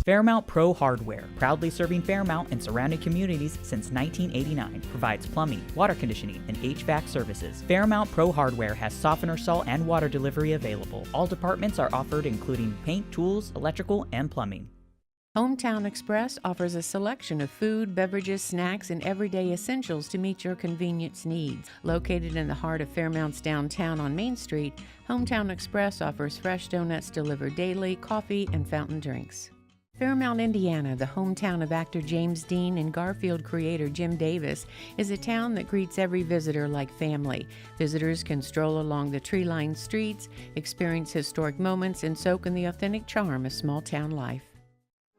Fairmount Pro Hardware, proudly serving Fairmount and surrounding communities since 1989, provides plumbing, water conditioning, and HVAC services. Fairmount Pro Hardware has softener salt and water delivery available. All departments are offered, including paint, tools, electrical, and plumbing. Hometown Express offers a selection of food, beverages, snacks, and everyday essentials to meet your convenience needs. Located in the heart of Fairmount's downtown on Main Street, Hometown Express offers fresh donuts delivered daily, coffee, and fountain drinks. Fairmount, Indiana, the hometown of actor James Dean and Garfield creator Jim Davis, is a town that greets every visitor like family. Visitors can stroll along the tree-lined streets, experience historic moments, and soak in the authentic charm of small-town life.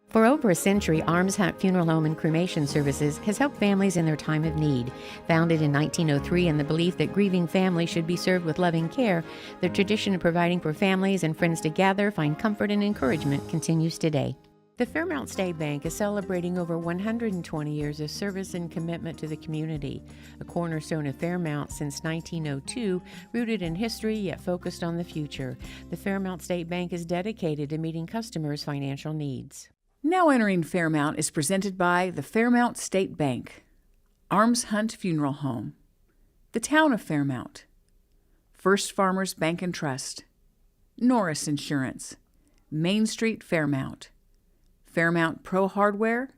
For over a century, Arms Hat Funeral Home and Cremation Services has helped families in their time of need. Founded in 1903 in the belief that grieving families should be served with loving care, the tradition of providing for families and friends to gather, find comfort and encouragement continues today. The Fairmount State Bank is celebrating over 120 years of service and commitment to the community. A cornerstone of Fairmount since 1902, rooted in history yet focused on the future. The Fairmount State Bank is dedicated to meeting customers' financial needs. Now Entering Fairmount is presented by the Fairmount State Bank, Arms Hunt Funeral Home, the Town of Fairmount, First Farmers Bank and Trust, Norris Insurance, Main Street Fairmount, Fairmount Pro Hardware,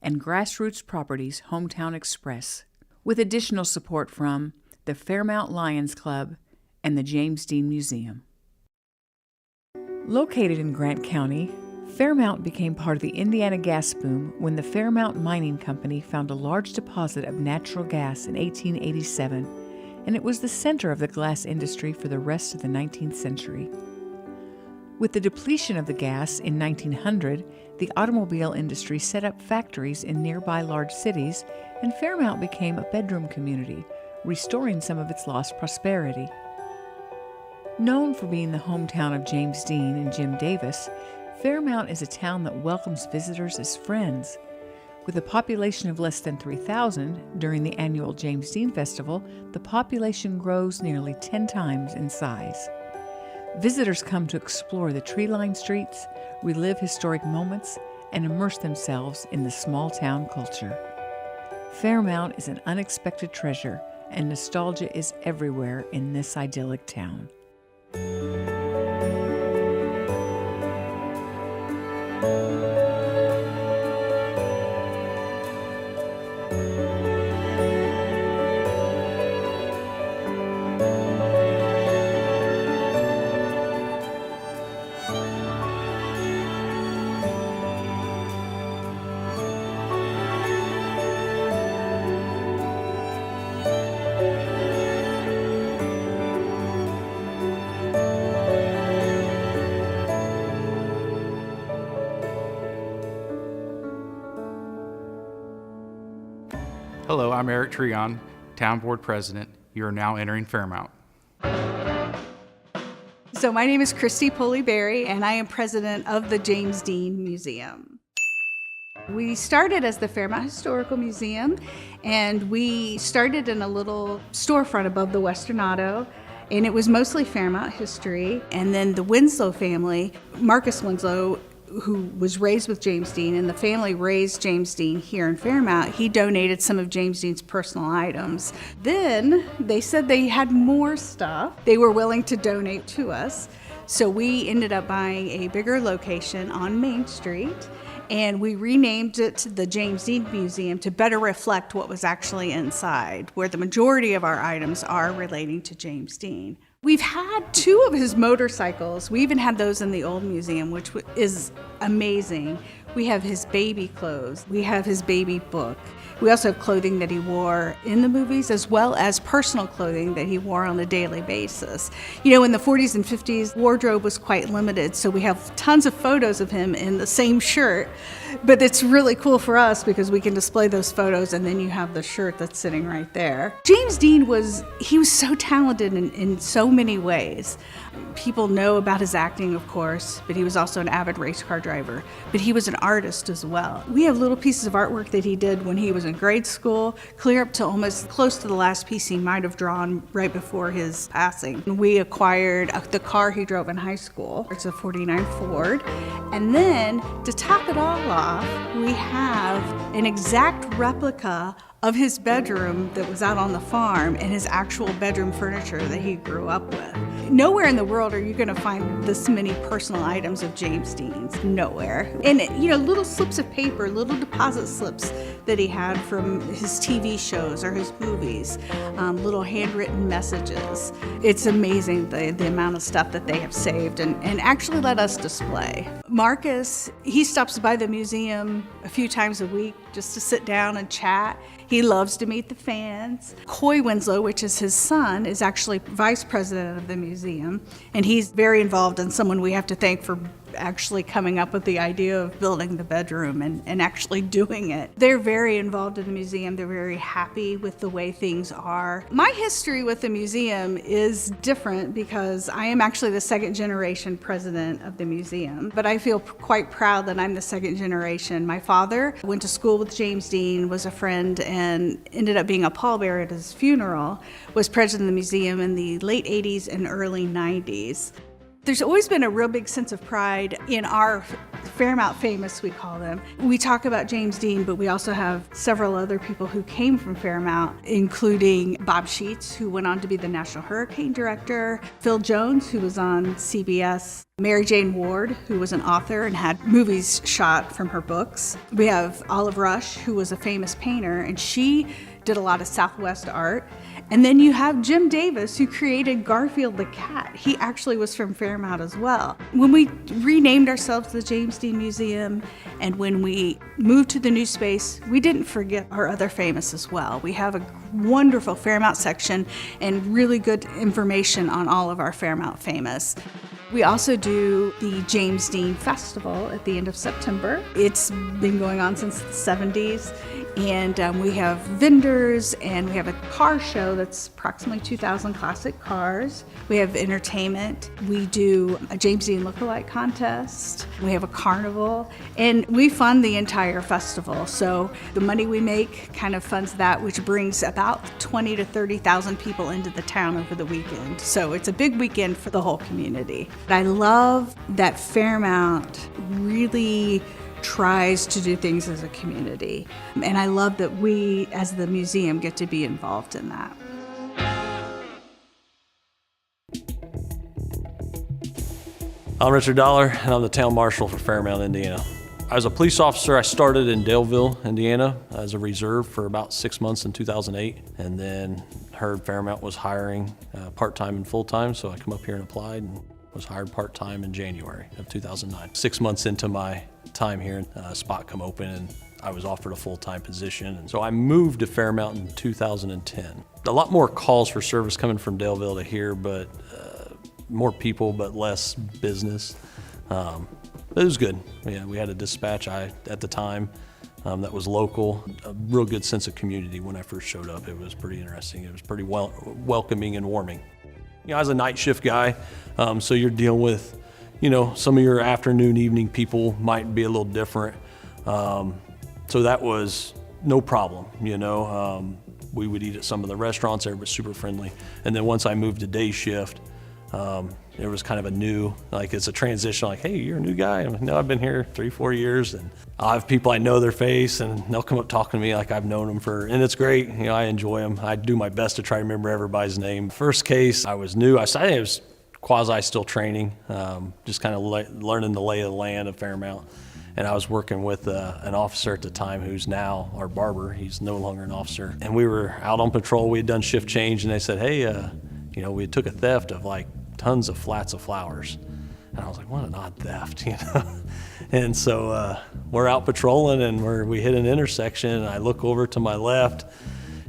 and Grassroots Properties Hometown Express, with additional support from the Fairmount Lions Club and the James Dean Museum. Located in Grant County, Fairmount became part of the Indiana gas boom when the Fairmount Mining Company found a large deposit of natural gas in 1887, and it was the center of the glass industry for the rest of the 19th century. With the depletion of the gas in 1900, the automobile industry set up factories in nearby large cities, and Fairmount became a bedroom community, restoring some of its lost prosperity. Known for being the hometown of James Dean and Jim Davis, Fairmount is a town that welcomes visitors as friends. With a population of less than 3,000 during the annual James Dean Festival, the population grows nearly 10 times in size. Visitors come to explore the tree-lined streets, relive historic moments, and immerse themselves in the small-town culture. Fairmount is an unexpected treasure, and nostalgia is everywhere in this idyllic town. Hello, I'm Eric Treon, Town Board President. You are now entering Fairmount. So my name is Christy Pulley-Berry, and I am president of the James Dean Museum. We started as the Fairmount Historical Museum, and we started in a little storefront above the Western Auto, and it was mostly Fairmount history. And then the Winslow family, Marcus Winslow, who was raised with James Dean, and the family raised James Dean here in Fairmount, he donated some of James Dean's personal items. Then they said they had more stuff they were willing to donate to us. So we ended up buying a bigger location on Main Street, and we renamed it the James Dean Museum to better reflect what was actually inside, where the majority of our items are relating to James Dean. We've had 2 of his motorcycles. We even had those in the old museum, which is amazing. We have his baby clothes. We have his baby book. We also have clothing that he wore in the movies, as well as personal clothing that he wore on a daily basis. You know, in the 40s and 50s, wardrobe was quite limited, so we have tons of photos of him in the same shirt. But it's really cool for us because we can display those photos, and then you have the shirt that's sitting right there. James Dean was so talented in so many ways. People know about his acting, of course, but he was also an avid race car driver. But he was an artist as well. We have little pieces of artwork that he did when he was in grade school, clear up to almost close to the last piece he might have drawn right before his passing. We acquired the car he drove in high school. It's a 49 Ford. And then to top it all off, we have an exact replica of his bedroom that was out on the farm and his actual bedroom furniture that he grew up with. Nowhere in the world are you going to find this many personal items of James Dean's. Nowhere. And, little slips of paper, little deposit slips that he had from his TV shows or his movies, little handwritten messages. It's amazing the amount of stuff that they have saved and actually let us display. Marcus, he stops by the museum a few times a week just to sit down and chat. He loves to meet the fans. Coy Winslow, which is his son, is actually vice president of the museum, and he's very involved and someone we have to thank for actually coming up with the idea of building the bedroom and actually doing it. They're very involved in the museum. They're very happy with the way things are. My history with the museum is different because I am actually the second generation president of the museum, but I feel quite proud that I'm the second generation. My father went to school with James Dean, was a friend, and ended up being a pallbearer at his funeral, was president of the museum in the late 80s and early 90s. There's always been a real big sense of pride in our Fairmount famous, we call them. We talk about James Dean, but we also have several other people who came from Fairmount, including Bob Sheets, who went on to be the National Hurricane Director, Phil Jones, who was on CBS, Mary Jane Ward, who was an author and had movies shot from her books. We have Olive Rush, who was a famous painter, and she did a lot of Southwest art. And then you have Jim Davis, who created Garfield the cat. He actually was from Fairmount as well. When we renamed ourselves the James Dean Museum, and when we moved to the new space, we didn't forget our other famous as well. We have a wonderful Fairmount section and really good information on all of our Fairmount famous. We also do the James Dean Festival at the end of September. It's been going on since the 70s, and we have vendors, and we have a car show that's approximately 2,000 classic cars. We have entertainment. We do a James Dean lookalike contest. We have a carnival, and we fund the entire festival. So the money we make kind of funds that, which brings about 20 to 30,000 people into the town over the weekend. So it's a big weekend for the whole community. I love that Fairmount really tries to do things as a community. And I love that we, as the museum, get to be involved in that. I'm Richard Dollar, and I'm the town marshal for Fairmount, Indiana. As a police officer, I started in Daleville, Indiana, as a reserve for about 6 months in 2008, and then heard Fairmount was hiring part-time and full-time, so I come up here and applied and was hired part-time in January of 2009. 6 months into my time here, a spot come open and I was offered a full-time position. And so I moved to Fairmount in 2010. A lot more calls for service coming from Daleville to here, but more people, but less business. But it was good. Yeah, we had a dispatch at the time that was local, a real good sense of community when I first showed up. It was pretty interesting. It was pretty welcoming and warming. I was a night shift guy, so you're dealing with, some of your afternoon, evening people might be a little different. So that was no problem, We would eat at some of the restaurants, everybody was super friendly. And then once I moved to day shift, there was kind of a new, it's a transition, hey, you're a new guy. No, I've been here 3-4 years, and I'll have people I know their face, and they'll come up talking to me like I've known them and it's great. I enjoy them. I do my best to try to remember everybody's name. First case, I was new. I think it was quasi still training, just kind of learning the lay of the land of Fairmount. And I was working with an officer at the time who's now our barber. He's no longer an officer. And we were out on patrol. We had done shift change, and they said, hey, we took a theft of tons of flats of flowers. And I was like, what an odd theft, And so we're out patrolling, and we hit an intersection, and I look over to my left,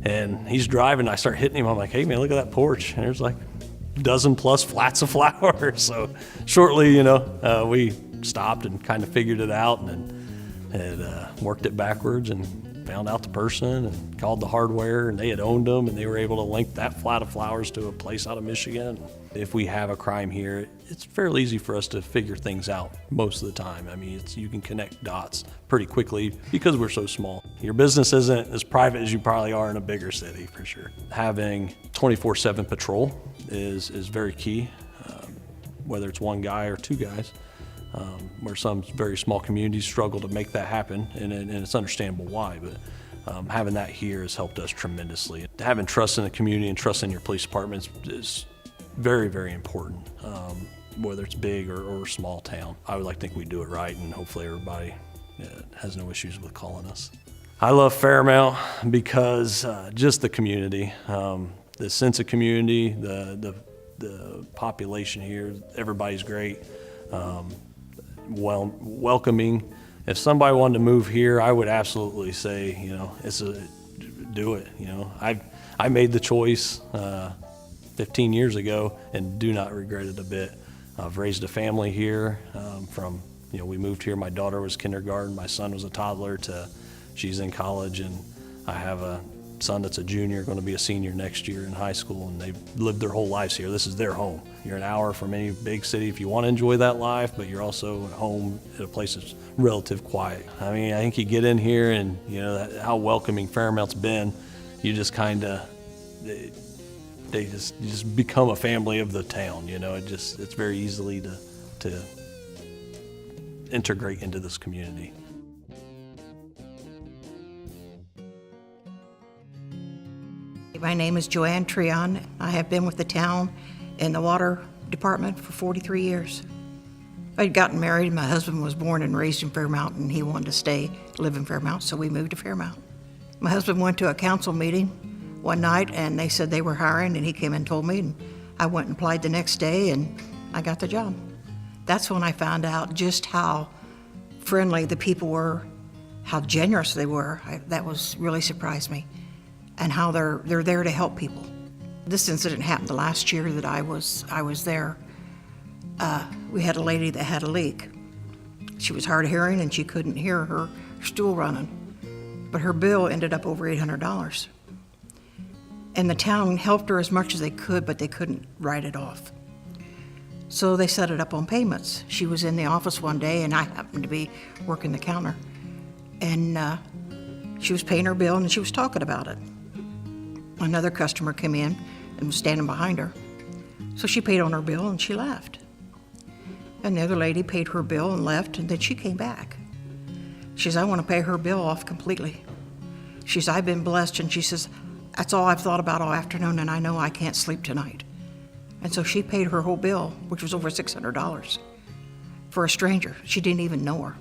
and he's driving. I start hitting him. I'm like, hey, man, look at that porch. And there's a dozen plus flats of flowers. So shortly, we stopped and kind of figured it out and had worked it backwards and found out the person and called the hardware, and they had owned them, and they were able to link that flat of flowers to a place out of Michigan. If we have a crime here, it's fairly easy for us to figure things out most of the time. I mean, you can connect dots pretty quickly because we're so small. Your business isn't as private as you probably are in a bigger city, for sure. Having 24/7 patrol is very key, whether it's one guy or two guys. Where some very small communities struggle to make that happen, and it's understandable why, but having that here has helped us tremendously. Having trust in the community and trust in your police departments is very, very important, whether it's big or small town. I would like to think we do it right, and hopefully everybody has no issues with calling us. I love Fairmount because just the community, the sense of community, the population here, everybody's great. Welcoming. If somebody wanted to move here, I would absolutely say, do it. I made the choice 15 years ago and do not regret it a bit. I've raised a family here we moved here. My daughter was kindergarten, my son was a toddler to she's in college, and I have a son that's a junior, going to be a senior next year in high school, and they've lived their whole lives here. This is their home. You're an hour from any big city if you want to enjoy that life, but you're also at home at a place that's relative quiet. I mean, I think you get in here and how welcoming Fairmount's been, you just kind of, you just become a family of the town. It's very easily to integrate into this community. My name is Joanne Treon. I have been with the town in the water department for 43 years. I'd gotten married. My husband was born and raised in Fairmount, and he wanted to live in Fairmount, so we moved to Fairmount. My husband went to a council meeting one night, and they said they were hiring, and he came and told me, and I went and applied the next day, and I got the job. That's when I found out just how friendly the people were, how generous they were. That was really surprised me. And how they're there to help people. This incident happened the last year that I was there. We had a lady that had a leak. She was hard of hearing and she couldn't hear her stool running, but her bill ended up over $800. And the town helped her as much as they could, but they couldn't write it off. So they set it up on payments. She was in the office one day, and I happened to be working the counter, and she was paying her bill and she was talking about it. Another customer came in and was standing behind her. So she paid on her bill and she left. And the other lady paid her bill and left, and then she came back. She says, I want to pay her bill off completely. She says, I've been blessed, and she says, that's all I've thought about all afternoon, and I know I can't sleep tonight. And so she paid her whole bill, which was over $600, for a stranger. She didn't even know her.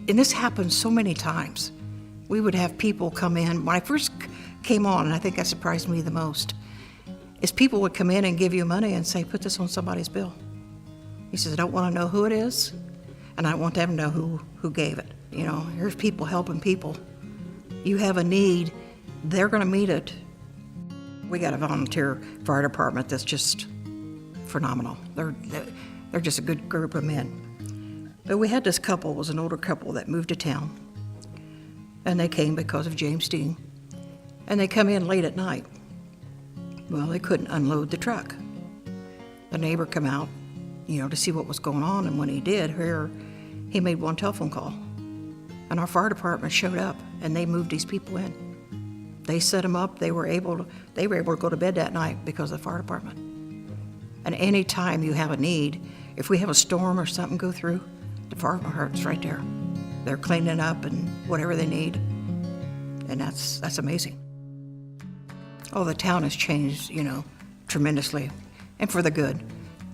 And this happened so many times. We would have people come in. When I first came on, and I think that surprised me the most, is people would come in and give you money and say, put this on somebody's bill. He says, I don't want to know who it is, and I don't want them to know who gave it. Here's people helping people. You have a need, they're going to meet it. We got a volunteer fire department that's just phenomenal. They're just a good group of men. But we had this couple, was an older couple that moved to town, and they came because of James Dean. And they come in late at night. Well, they couldn't unload the truck. The neighbor come out, to see what was going on, and when he did, he made one telephone call. And our fire department showed up, and they moved these people in. They set them up. They were able to go to bed that night because of the fire department. And any time you have a need, if we have a storm or something go through, the fire department's right there. They're cleaning up and whatever they need, and that's amazing. Oh, the town has changed, tremendously, and for the good.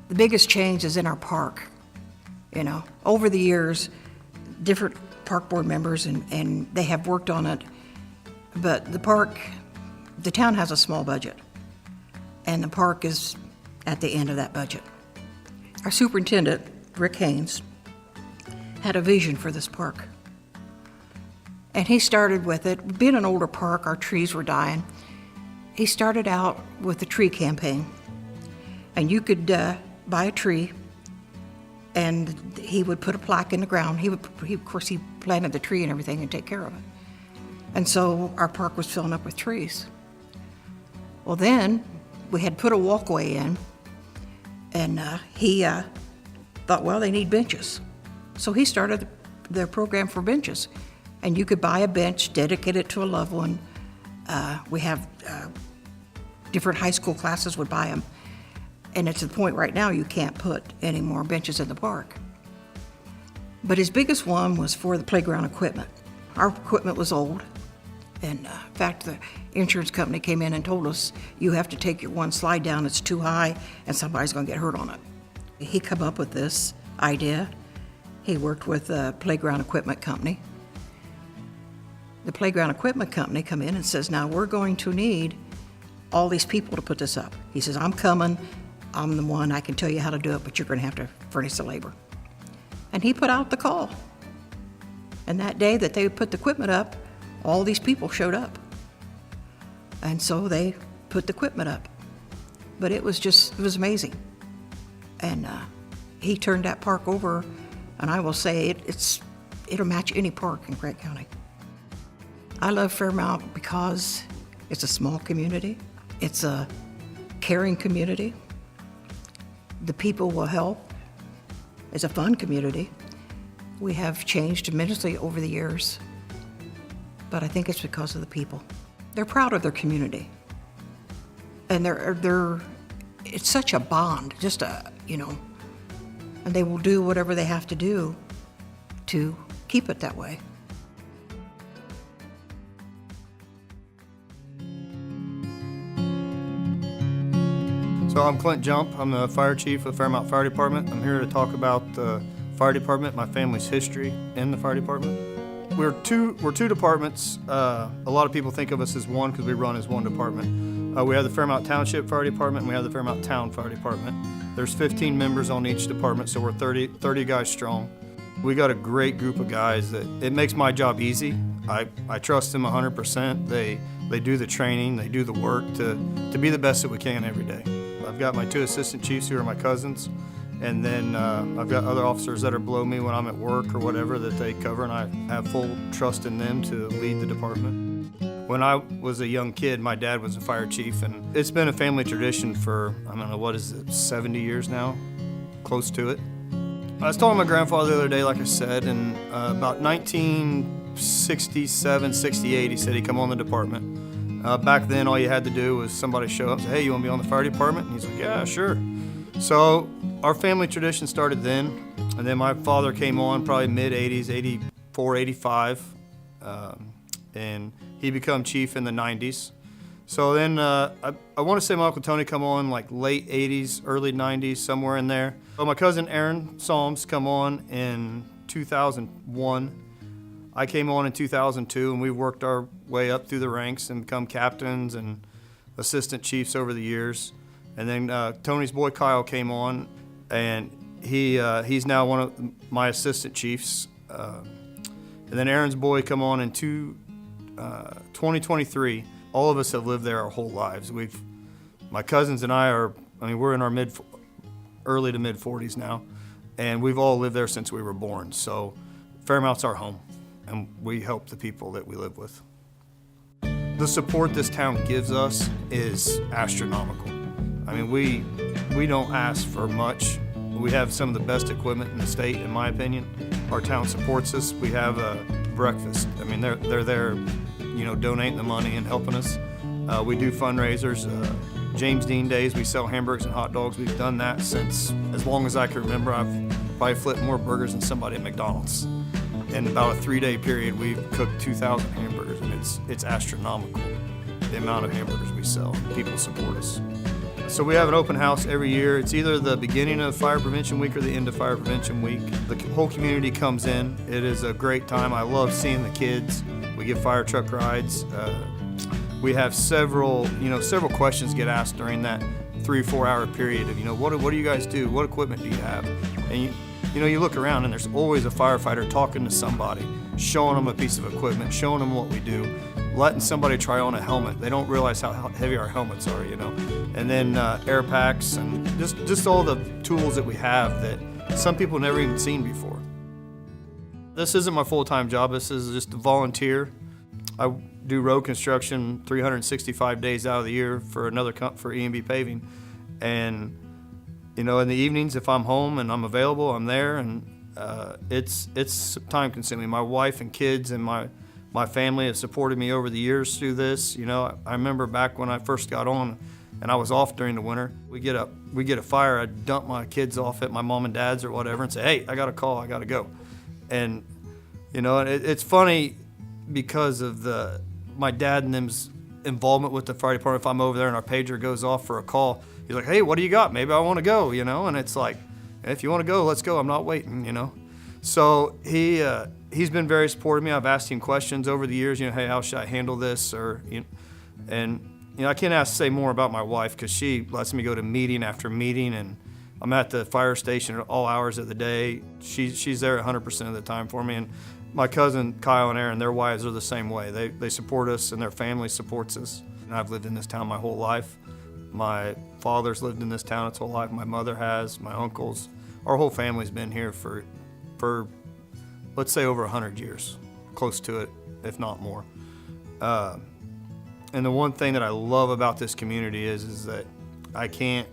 The biggest change is in our park. Over the years, different park board members, and they have worked on it, but the town has a small budget, and the park is at the end of that budget. Our superintendent, Rick Haynes, had a vision for this park. And he started with it. Being an older park, our trees were dying. He started out with the tree campaign. And you could buy a tree, and he would put a plaque in the ground. Of course, he planted the tree and everything and take care of it. And so our park was filling up with trees. Well, then we had put a walkway in, and he thought, well, they need benches. So he started the program for benches. And you could buy a bench, dedicate it to a loved one. We have different high school classes would buy them. And it's to the point right now you can't put any more benches in the park. But his biggest one was for the playground equipment. Our equipment was old. And in fact, the insurance company came in and told us, you have to take your one slide down, it's too high, and somebody's gonna get hurt on it. He come up with this idea. He worked with a playground equipment company. The playground equipment company come in and says, now we're going to need all these people to put this up. He says, I'm coming, I'm the one, I can tell you how to do it, but you're gonna have to furnish the labor. And he put out the call. And that day that they put the equipment up, all these people showed up. And so they put the equipment up. But it was amazing. And he turned that park over, and I will say it'll match any park in Grant County. I love Fairmount because it's a small community. It's a caring community. The people will help. It's a fun community. We have changed tremendously over the years, but I think it's because of the people. They're proud of their community. And it's such a bond, and they will do whatever they have to do to keep it that way. So I'm Clint Jump. I'm the fire chief of Fairmount Fire Department. I'm here to talk about the fire department, my family's history in the fire department. We're two departments. A lot of people think of us as one because we run as one department. We have the Fairmount Township Fire Department, and we have the Fairmount Town Fire Department. There's 15 members on each department, so we're 30 guys strong. We got a great group of guys that it makes my job easy. I trust them 100%. They do the training, they do the work to be the best that we can every day. I've got my 2 assistant chiefs who are my cousins, and then I've got other officers that are below me when I'm at work or whatever that they cover, and I have full trust in them to lead the department. When I was a young kid, my dad was a fire chief, and it's been a family tradition for, 70 years now, close to it. I was talking to my grandfather the other day, like I said, and about 1967, 68, he said he'd come on the department. Back then, all you had to do was somebody show up and say, hey, you want to be on the fire department? And he's like, yeah, sure. So our family tradition started then, and then my father came on probably mid-80s, 84, 85, and he became chief in the 90s. So then I want to say my Uncle Tony come on like late 80s, early 90s, somewhere in there. So my cousin Aaron Psalms come on in 2001. I came on in 2002, and we worked our way up through the ranks and become captains and assistant chiefs over the years. And then Tony's boy Kyle came on, and he's now one of my assistant chiefs. And then Aaron's boy come on in 2023. All of us have lived there our whole lives. My cousins and I we're in our early to mid 40s now, and we've all lived there since we were born. So Fairmount's our home, and we help the people that we live with. The support this town gives us is astronomical. We don't ask for much. We have some of the best equipment in the state, in my opinion. Our town supports us. We have a breakfast. They're there, donating the money and helping us. We do fundraisers. James Dean Days, we sell hamburgers and hot dogs. We've done that since as long as I can remember. I've probably flipped more burgers than somebody at McDonald's. In about a 3-day period, we've cooked 2,000 hamburgers, and it's astronomical, the amount of hamburgers we sell. People support us. So we have an open house every year. It's either the beginning of Fire Prevention Week or the end of Fire Prevention Week. The whole community comes in. It is a great time. I love seeing the kids. We give fire truck rides. We have several questions get asked during that 3-4 hour period of, what do you guys do? What equipment do you have? And you look around and there's always a firefighter talking to somebody, showing them a piece of equipment, showing them what we do, letting somebody try on a helmet. They don't realize how heavy our helmets are, And then air packs and just all the tools that we have that some people never even seen before. This isn't my full-time job. This is just a volunteer. I do road construction 365 days out of the year for for E&B Paving. And, you know, in the evenings, if I'm home and I'm available, I'm there, and it's time consuming. My wife and kids and my family have supported me over the years through this. You know, I remember back when I first got on and I was off during the winter, we get a fire, I'd dump my kids off at my mom and dad's or whatever and say, hey, I got a call, I got to go. And, you know, it's funny because of my dad and them's involvement with the fire department. If I'm over there and our pager goes off for a call, he's like, hey, what do you got? Maybe I want to go, you know? And it's like, if you want to go, let's go. I'm not waiting, you know? So he's been very supportive of me. I've asked him questions over the years, you know, hey, how should I handle this? And I can't say more about my wife because she lets me go to meeting after meeting, and I'm at the fire station at all hours of the day. She's there 100% of the time for me. And my cousin Kyle and Aaron, their wives are the same way. They support us, and their family supports us. And I've lived in this town my whole life. My father's lived in this town its whole life. My mother has, my uncles. Our whole family's been here for let's say over 100 years, close to it, if not more. And the one thing that I love about this community is that I can't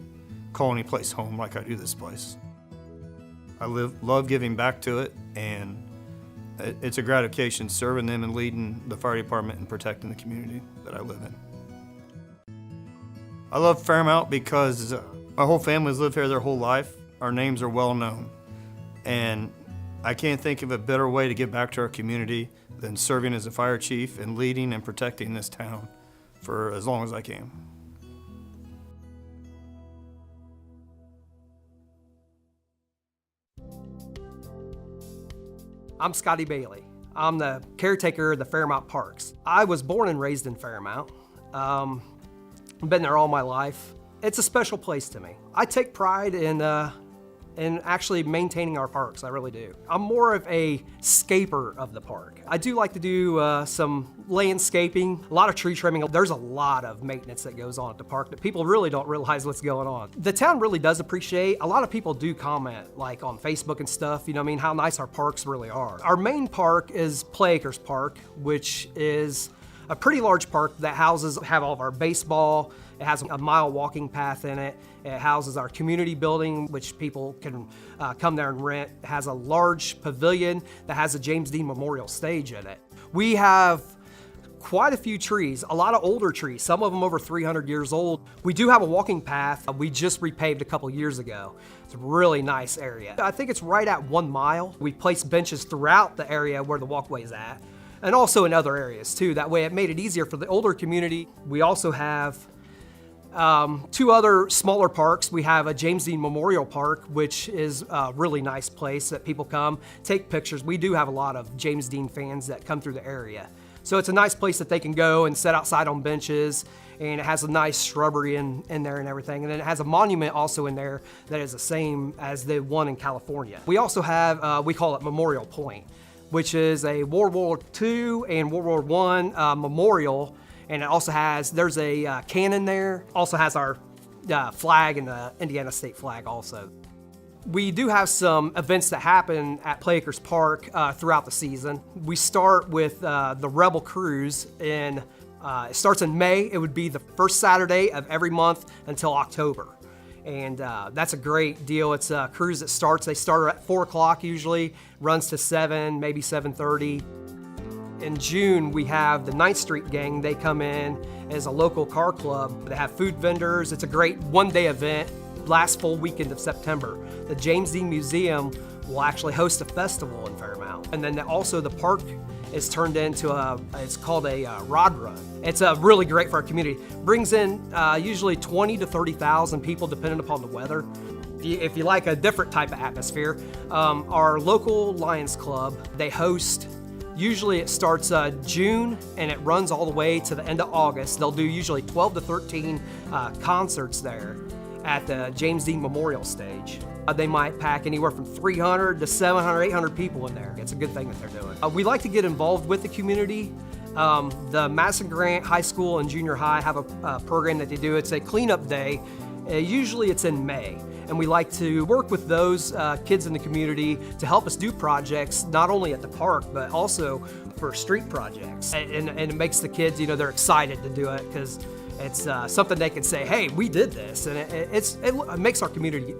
call any place home like I do this place. I love giving back to it, and it's a gratification serving them and leading the fire department and protecting the community that I live in. I love Fairmount because my whole family's lived here their whole life. Our names are well known, and I can't think of a better way to give back to our community than serving as a fire chief and leading and protecting this town for as long as I can. I'm Scotty Bailey. I'm the caretaker of the Fairmount Parks. I was born and raised in Fairmount. I've been there all my life. It's a special place to me. I take pride in actually maintaining our parks, I really do. I'm more of a scaper of the park. I do like to do some landscaping, a lot of tree trimming. There's a lot of maintenance that goes on at the park that people really don't realize what's going on. The town really does appreciate, a lot of people do comment like on Facebook and stuff, you know what I mean, how nice our parks really are. Our main park is Play Acres Park, which is a pretty large park that have all of our baseball. It has a mile walking path in it. It houses our community building, which people can come there and rent. It has a large pavilion that has a James Dean Memorial stage in it. We have quite a few trees, a lot of older trees, some of them over 300 years old. We do have a walking path. We just repaved a couple years ago. It's a really nice area. I think it's right at 1 mile. We placed benches throughout the area where the walkway is at, and also in other areas too. That way it made it easier for the older community. We also have 2 other smaller parks. We have a James Dean Memorial Park, which is a really nice place that people come, take pictures. We do have a lot of James Dean fans that come through the area. So it's a nice place that they can go and sit outside on benches, and it has a nice shrubbery in there and everything. And then it has a monument also in there that is the same as the one in California. We also have, we call it Memorial Point, which is a World War II and World War I memorial. And it also has, there's a cannon there, also has our flag and the Indiana state flag also. We do have some events that happen at Play Acres Park throughout the season. We start with the Rebel Cruise it starts in May. It would be the first Saturday of every month until October. And that's a great deal. It's a cruise that they start at 4 o'clock usually, runs to 7, maybe 7:30. In June, we have the 9th Street Gang. They come in as a local car club. They have food vendors. It's a great one-day event, last full weekend of September. The James Dean Museum will actually host a festival in Fairmount. And then also the park is turned into it's called a rod run. It's really great for our community. Brings in usually 20 to 30,000 people depending upon the weather. If you like a different type of atmosphere, our local Lions Club, they host. Usually it starts June and it runs all the way to the end of August. They'll do usually 12 to 13 concerts there at the James Dean Memorial Stage. They might pack anywhere from 300 to 700, 800 people in there. It's a good thing that they're doing. We like to get involved with the community. The Madison Grant High School and Junior High have a program that they do. It's a cleanup day. Usually it's in May. And we like to work with those kids in the community to help us do projects, not only at the park, but also for street projects. And it makes the kids, they're excited to do it because it's something they can say, hey, we did this. And it makes our community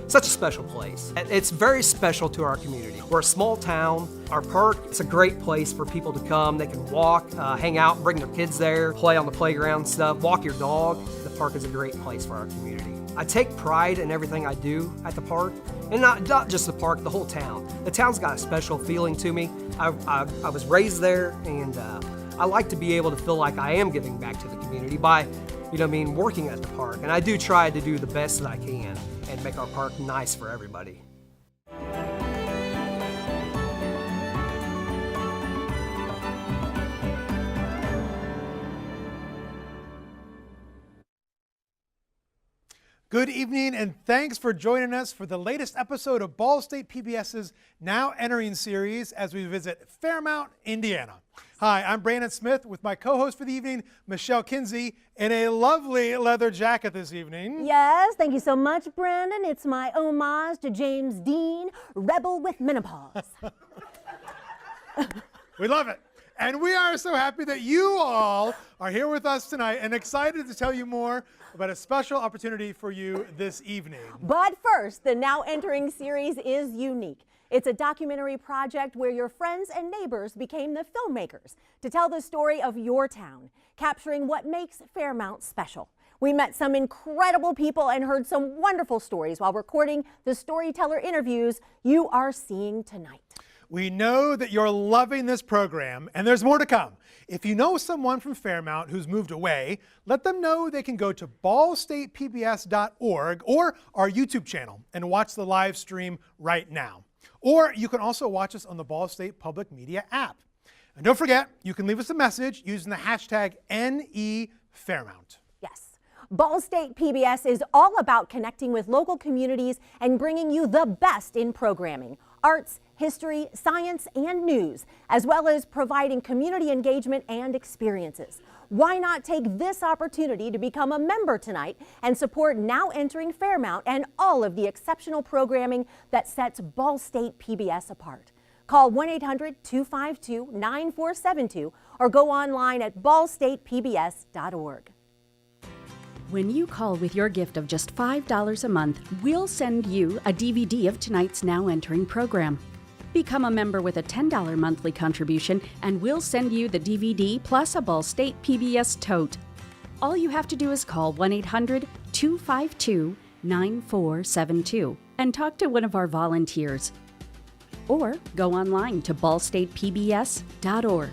such a special place. It's very special to our community. We're a small town. Our park, it's a great place for people to come. They can walk, hang out, bring their kids there, play on the playground and stuff, walk your dog. The park is a great place for our community. I take pride in everything I do at the park, and not just the park, the whole town. The town's got a special feeling to me. I was raised there, and I like to be able to feel like I am giving back to the community by, working at the park. And I do try to do the best that I can and make our park nice for everybody. Good evening, and thanks for joining us for the latest episode of Ball State PBS's Now Entering series as we visit Fairmount, Indiana. Hi, I'm Brandon Smith with my co-host for the evening, Michelle Kinsey, in a lovely leather jacket this evening. Yes, thank you so much, Brandon. It's my homage to James Dean, Rebel with Menopause. We love it. And we are so happy that you all are here with us tonight and excited to tell you more about a special opportunity for you this evening. But first, the Now Entering series is unique. It's a documentary project where your friends and neighbors became the filmmakers to tell the story of your town, capturing what makes Fairmount special. We met some incredible people and heard some wonderful stories while recording the storyteller interviews you are seeing tonight. We know that you're loving this program, and there's more to come. If you know someone from Fairmount who's moved away, let them know they can go to ballstatepbs.org or our YouTube channel and watch the live stream right now. Or you can also watch us on the Ball State Public Media app. And don't forget, you can leave us a message using the hashtag #NEFairmount. Yes. Ball State PBS is all about connecting with local communities and bringing you the best in programming, arts, history, science, and news, as well as providing community engagement and experiences. Why not take this opportunity to become a member tonight and support Now Entering Fairmount and all of the exceptional programming that sets Ball State PBS apart? Call 1-800-252-9472 or go online at ballstatepbs.org. When you call with your gift of just $5 a month, we'll send you a DVD of tonight's Now Entering program. Become a member with a $10 monthly contribution, and we'll send you the DVD plus a Ball State PBS tote. All you have to do is call 1-800-252-9472 and talk to one of our volunteers. Or go online to ballstatepbs.org.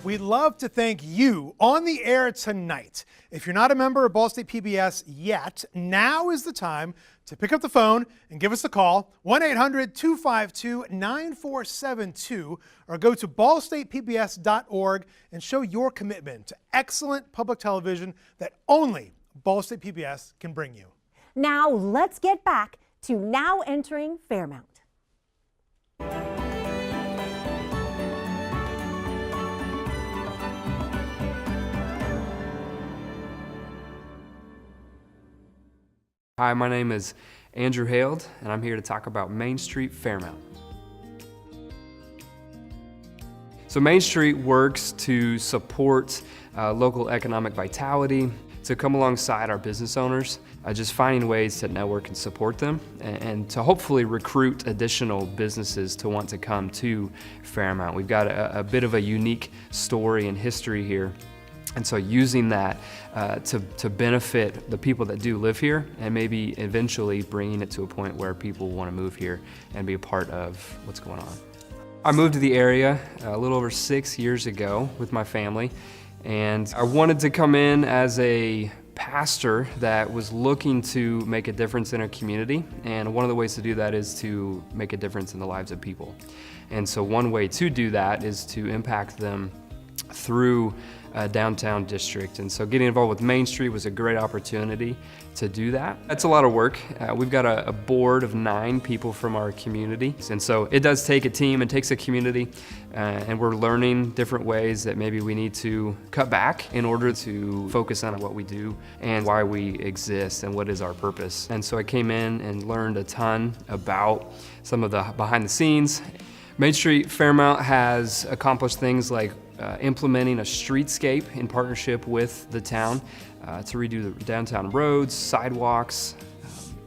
We'd love to thank you on the air tonight. If you're not a member of Ball State PBS yet, now is the time to pick up the phone and give us a call, 1-800-252-9472, or go to ballstatepbs.org and show your commitment to excellent public television that only Ball State PBS can bring you. Now let's get back to Now Entering Fairmount. Hi, my name is Andrew Held, and I'm here to talk about Main Street Fairmount. So Main Street works to support local economic vitality, to come alongside our business owners, just finding ways to network and support them, and to hopefully recruit additional businesses to want to come to Fairmount. We've got a bit of a unique story and history here. And so using that to benefit the people that do live here, and maybe eventually bringing it to a point where people want to move here and be a part of what's going on. I moved to the area a little over 6 years ago with my family, and I wanted to come in as a pastor that was looking to make a difference in our community, and one of the ways to do that is to make a difference in the lives of people. And so one way to do that is to impact them through downtown district. And so getting involved with Main Street was a great opportunity to do that. That's a lot of work. We've got a board of 9 people from our community. And so it does take a team, it takes a community, and we're learning different ways that maybe we need to cut back in order to focus on what we do and why we exist and what is our purpose. And so I came in and learned a ton about some of the behind the scenes. Main Street Fairmount has accomplished things like implementing a streetscape in partnership with the town to redo the downtown roads, sidewalks,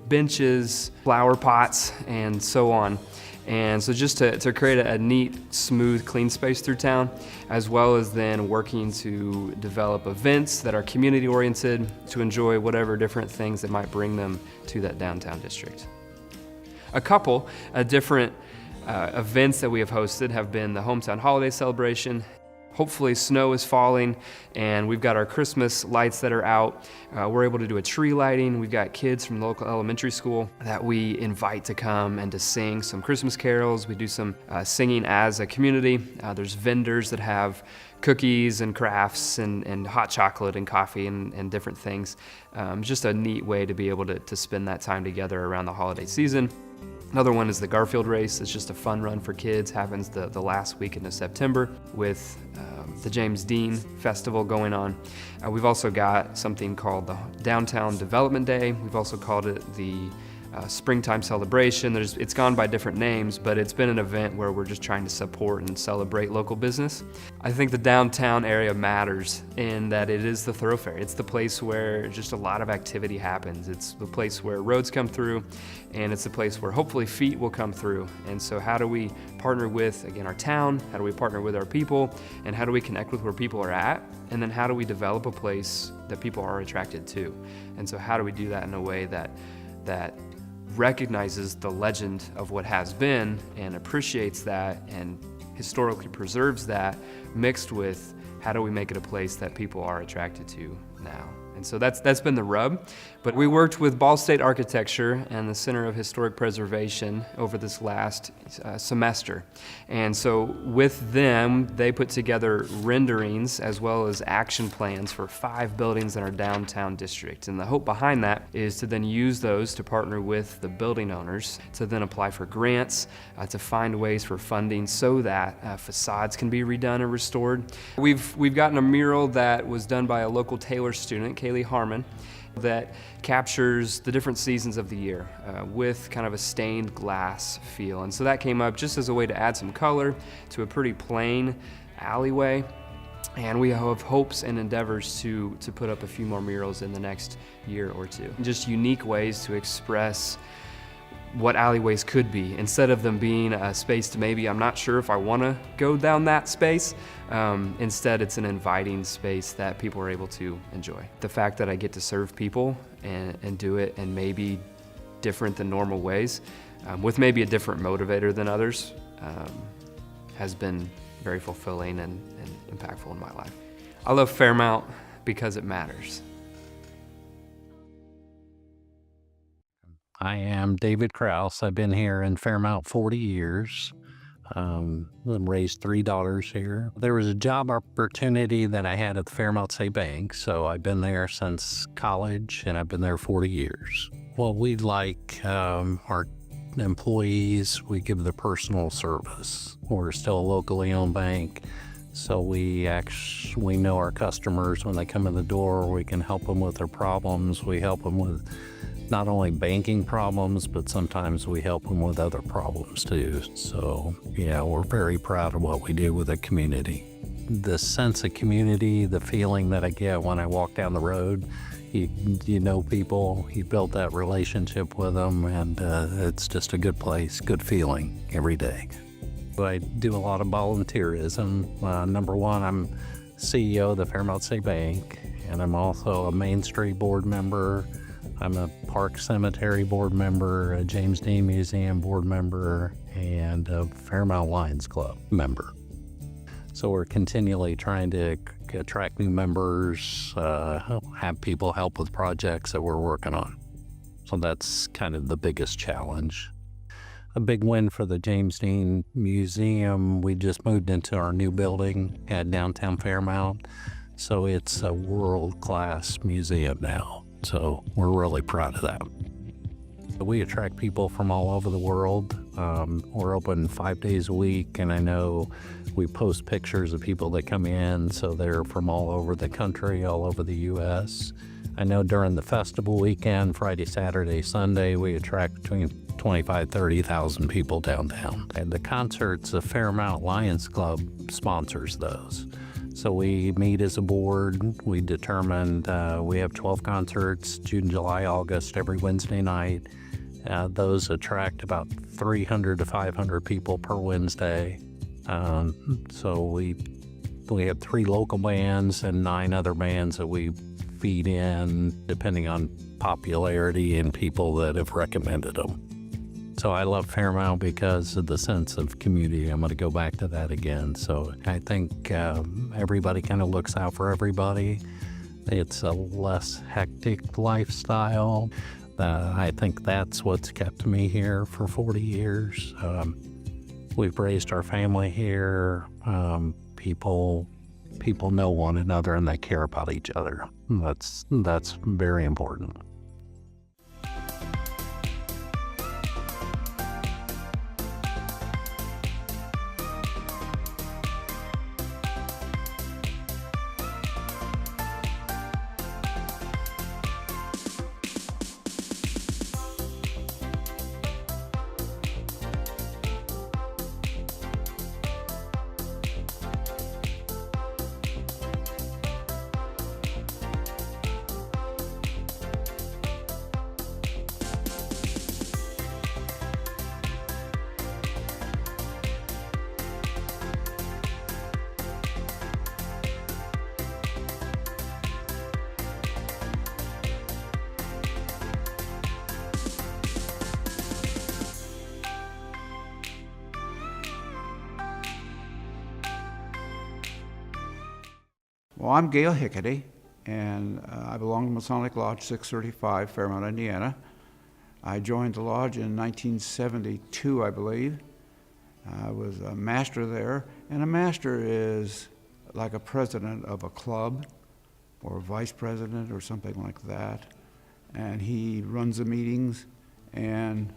benches, flower pots, and so on. And so just to create a neat, smooth, clean space through town, as well as then working to develop events that are community-oriented to enjoy whatever different things that might bring them to that downtown district. A couple different events that we have hosted have been the Hometown Holiday Celebration. Hopefully snow is falling and we've got our Christmas lights that are out. We're able to do a tree lighting. We've got kids from the local elementary school that we invite to come and to sing some Christmas carols. We do some singing as a community. There's vendors that have cookies and crafts and hot chocolate and coffee and different things. Just a neat way to be able to spend that time together around the holiday season. Another one is the Garfield Race. It's just a fun run for kids. Happens the last weekend of September with the James Dean Festival going on. We've also got something called the Downtown Development Day. We've also called it the Springtime Celebration. It's gone by different names, but it's been an event where we're just trying to support and celebrate local business. I think the downtown area matters in that it is the thoroughfare. It's the place where just a lot of activity happens. It's the place where roads come through, and it's the place where hopefully feet will come through. And so how do we partner with, again, our town? How do we partner with our people? And how do we connect with where people are at? And then how do we develop a place that people are attracted to? And so how do we do that in a way that recognizes the legend of what has been and appreciates that and historically preserves that, mixed with how do we make it a place that people are attracted to now? And so that's been the rub. But we worked with Ball State Architecture and the Center of Historic Preservation over this last semester. And so with them, they put together renderings as well as action plans for 5 buildings in our downtown district. And the hope behind that is to then use those to partner with the building owners to then apply for grants, to find ways for funding so that facades can be redone and restored. We've gotten a mural that was done by a local Taylor student, Kaylee Harmon, that captures the different seasons of the year with kind of a stained glass feel. And so that came up just as a way to add some color to a pretty plain alleyway. And we have hopes and endeavors to put up a few more murals in the next year or two. Just unique ways to express what alleyways could be, instead of them being a space to maybe, I'm not sure if I want to go down that space. Instead, it's an inviting space that people are able to enjoy. The fact that I get to serve people and do it in maybe different than normal ways, with maybe a different motivator than others, has been very fulfilling and impactful in my life. I love Fairmount because it matters. I am David Krause. I've been here in Fairmount 40 years. Raised $3 here. There was a job opportunity that I had at the Fairmount State Bank, so I've been there since college, and I've been there 40 years. Well, we like our employees, we give the personal service. We're still a locally owned bank, so we know our customers when they come in the door. We can help them with their problems. We help them with not only banking problems, but sometimes we help them with other problems too. So, yeah, we're very proud of what we do with the community. The sense of community, the feeling that I get when I walk down the road, you know people, you build that relationship with them, and it's just a good place, good feeling every day. I do a lot of volunteerism. Number one, I'm CEO of the Fairmount State Bank, and I'm also a Main Street board member. I'm a Park Cemetery board member, a James Dean Museum board member, and a Fairmount Lions Club member. So we're continually trying to attract new members, have people help with projects that we're working on. So that's kind of the biggest challenge. A big win for the James Dean Museum. We just moved into our new building at downtown Fairmount. So it's a world-class museum now. So we're really proud of that. We attract people from all over the world. We're open 5 days a week, and I know we post pictures of people that come in, so they're from all over the country, all over the U.S. I know during the festival weekend, Friday, Saturday, Sunday, we attract between 25,000, 30,000 people downtown. And the concerts, the Fairmount Lions Club sponsors those. So we meet as a board. We determined we have 12 concerts, June, July, August, every Wednesday night. Those attract about 300 to 500 people per Wednesday. So we have 3 local bands and 9 other bands that we feed in, depending on popularity and people that have recommended them. So I love Fairmount because of the sense of community. I'm going to go back to that again. So I think everybody kind of looks out for everybody. It's a less hectic lifestyle. I think that's what's kept me here for 40 years. We've raised our family here. People know one another and they care about each other. That's very important. Well, I'm Gail Hickety, and I belong to Masonic Lodge 635, Fairmount, Indiana. I joined the lodge in 1972, I believe. I was a master there, and a master is like a president of a club or a vice president or something like that, and he runs the meetings and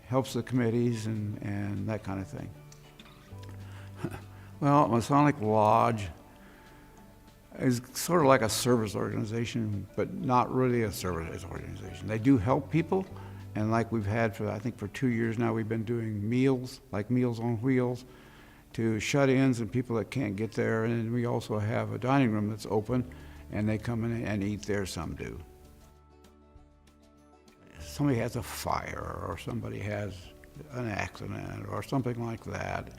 helps the committees and that kind of thing. Well, Masonic Lodge is sort of like a service organization, but not really a service organization. They do help people, and like we've had for, I think for 2 years now, we've been doing meals, like Meals on Wheels, to shut-ins and people that can't get there. And we also have a dining room that's open, and they come in and eat there, some do. Somebody has a fire, or somebody has an accident, or something like that.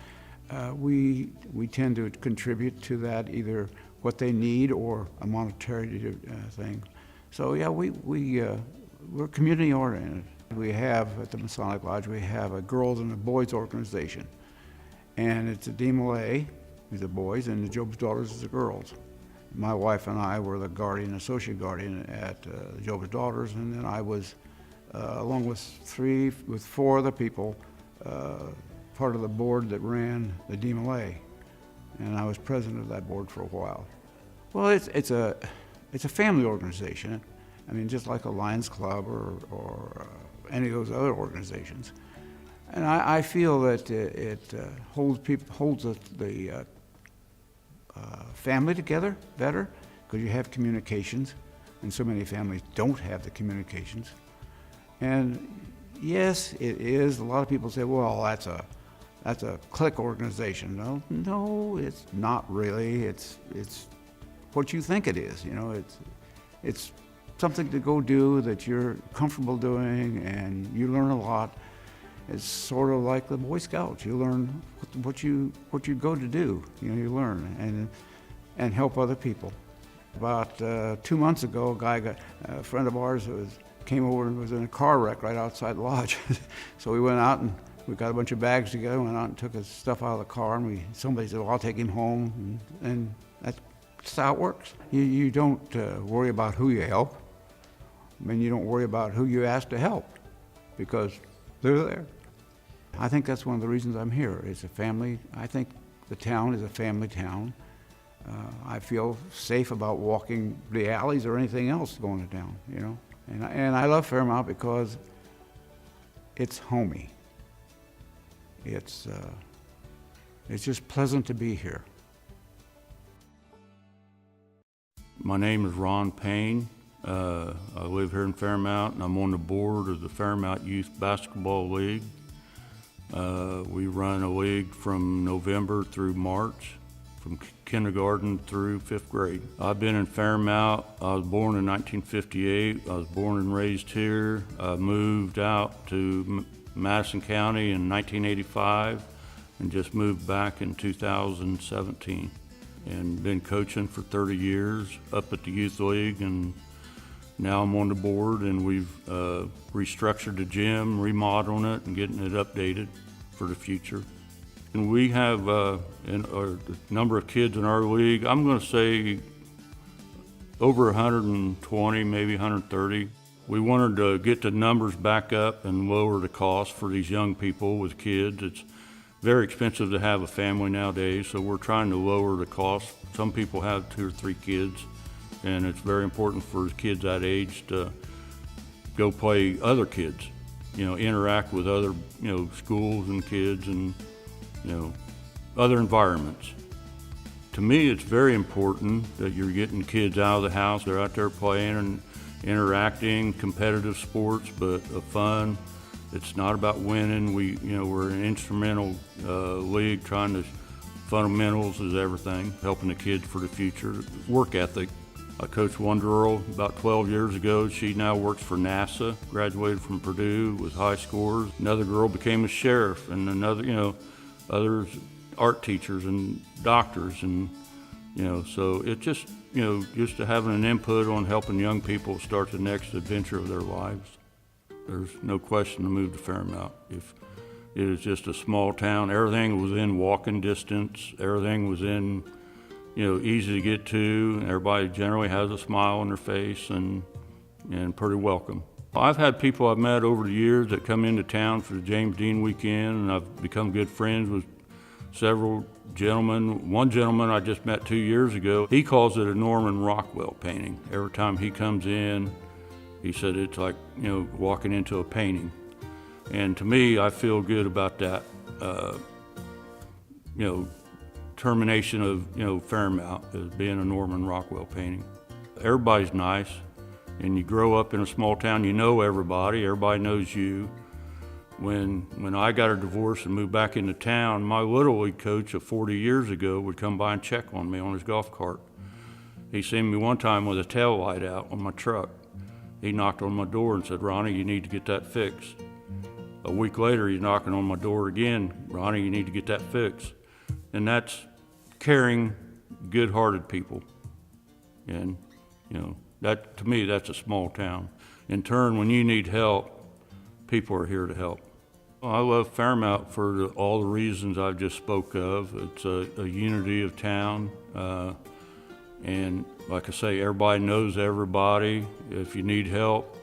We tend to contribute to that, either what they need or a monetary thing. So yeah, we're community oriented. We have at the Masonic Lodge, we have a girls and a boys organization, and it's a DMLA, the boys, and the Job's Daughters is the girls. My wife and I were the guardian, associate guardian at the Job's Daughters, and then I was, along with 4 other people, part of the board that ran the DMLA. And I was president of that board for a while. Well, it's a family organization. I mean, just like a Lions Club or any of those other organizations. And I feel that it holds the family together better, because you have communications, and so many families don't have the communications. And yes, it is. A lot of people say, well, that's a clique organization. No, it's not really. It's what you think it is. You know, it's something to go do that you're comfortable doing, and you learn a lot. It's sort of like the Boy Scouts. You learn what you go to do. You know, you learn and help other people. About 2 months ago, a friend of ours came over and was in a car wreck right outside the lodge. So we went out and we got a bunch of bags together, went out and took his stuff out of the car, and somebody said, well, I'll take him home, and that's how it works. You don't worry about who you help. I mean, you don't worry about who you ask to help, because they're there. I think that's one of the reasons I'm here. It's a family. I think the town is a family town. I feel safe about walking the alleys or anything else going to town, you know. And I love Fairmount because it's homey. It's just pleasant to be here. My name is Ron Payne. I live here in Fairmount, and I'm on the board of the Fairmount Youth Basketball League. We run a league from November through March, from kindergarten through 5th grade. I've been in Fairmount. I was born in 1958. I was born and raised here. I moved out to Madison County in 1985 and just moved back in 2017. And been coaching for 30 years up at the youth league, and now I'm on the board, and we've restructured the gym, remodeling it, and getting it updated for the future. And we have the number of kids in our league, I'm going to say over 120, maybe 130. We wanted to get the numbers back up and lower the cost for these young people with kids. It's very expensive to have a family nowadays, so we're trying to lower the cost. Some people have 2 or 3 kids, and it's very important for kids that age to go play other kids, you know, interact with other, you know, schools and kids and, you know, other environments. To me, it's very important that you're getting kids out of the house. They're out there playing and interacting, competitive sports, but fun. It's not about winning. We're an instrumental league, trying to, fundamentals is everything, helping the kids for the future. Work ethic. I coached one girl about 12 years ago. She now works for NASA, graduated from Purdue with high scores. Another girl became a sheriff, and another, you know, others art teachers and doctors, and, you know, so it just, you know, just to having an input on helping young people start the next adventure of their lives. There's no question to move to Fairmount. If it is just a small town, everything was in walking distance, everything was in, you know, easy to get to. Everybody generally has a smile on their face and pretty welcome. I've had people I've met over the years that come into town for the James Dean weekend, and I've become good friends with several gentlemen. One gentleman I just met 2 years ago, he calls it a Norman Rockwell painting. Every time he comes in, he said it's like, you know, walking into a painting. And to me, I feel good about that, you know, termination of, you know, Fairmount as being a Norman Rockwell painting. Everybody's nice, and you grow up in a small town, you know everybody knows you. When I got a divorce and moved back into town, my Little League coach of 40 years ago would come by and check on me on his golf cart. He seen me one time with a tail light out on my truck. He knocked on my door and said, "Ronnie, you need to get that fixed." A week later, he's knocking on my door again. "Ronnie, you need to get that fixed." And that's caring, good-hearted people. And, you know, that, to me, that's a small town. In turn, when you need help, people are here to help. I love Fairmount for all the reasons I've just spoke of. It's a unity of town. And like I say, everybody knows everybody. If you need help,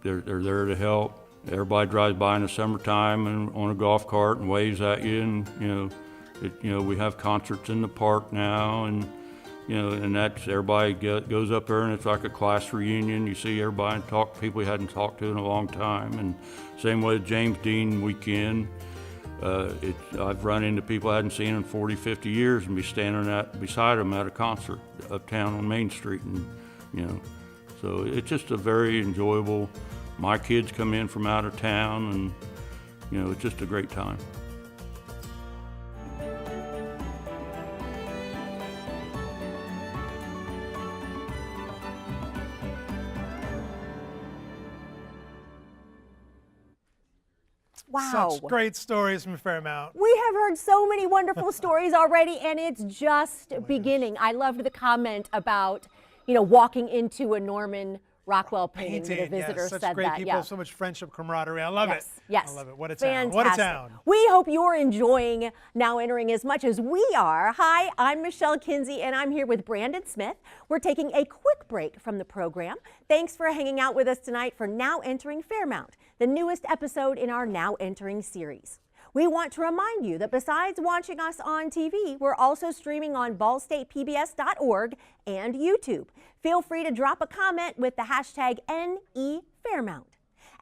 they're there to help. Everybody drives by in the summertime and on a golf cart and waves at you, and you know, we have concerts in the park now, and you know, and that's everybody goes up there, and it's like a class reunion. You see everybody and talk to people you hadn't talked to in a long time, and same way with James Dean weekend. I've run into people I hadn't seen in 40, 50 years and be standing beside them at a concert uptown on Main Street, and you know, so it's just a very enjoyable. My kids come in from out of town, and you know, it's just a great time. Wow. Such great stories from Fairmount. We have heard so many wonderful stories already, and it's just beginning. I loved the comment about, you know, walking into a Norman Rockwell painting. The visitor yes, such said great that. people, so much friendship, camaraderie. I love it. Yes. I love it. What a town. Fantastic. What a town. We hope you're enjoying Now Entering as much as we are. Hi, I'm Michelle Kinsey, and I'm here with Brandon Smith. We're taking a quick break from the program. Thanks for hanging out with us tonight for Now Entering Fairmount, the newest episode in our Now Entering series. We want to remind you that besides watching us on TV, we're also streaming on ballstatepbs.org and YouTube. Feel free to drop a comment with the hashtag #NEFairmount.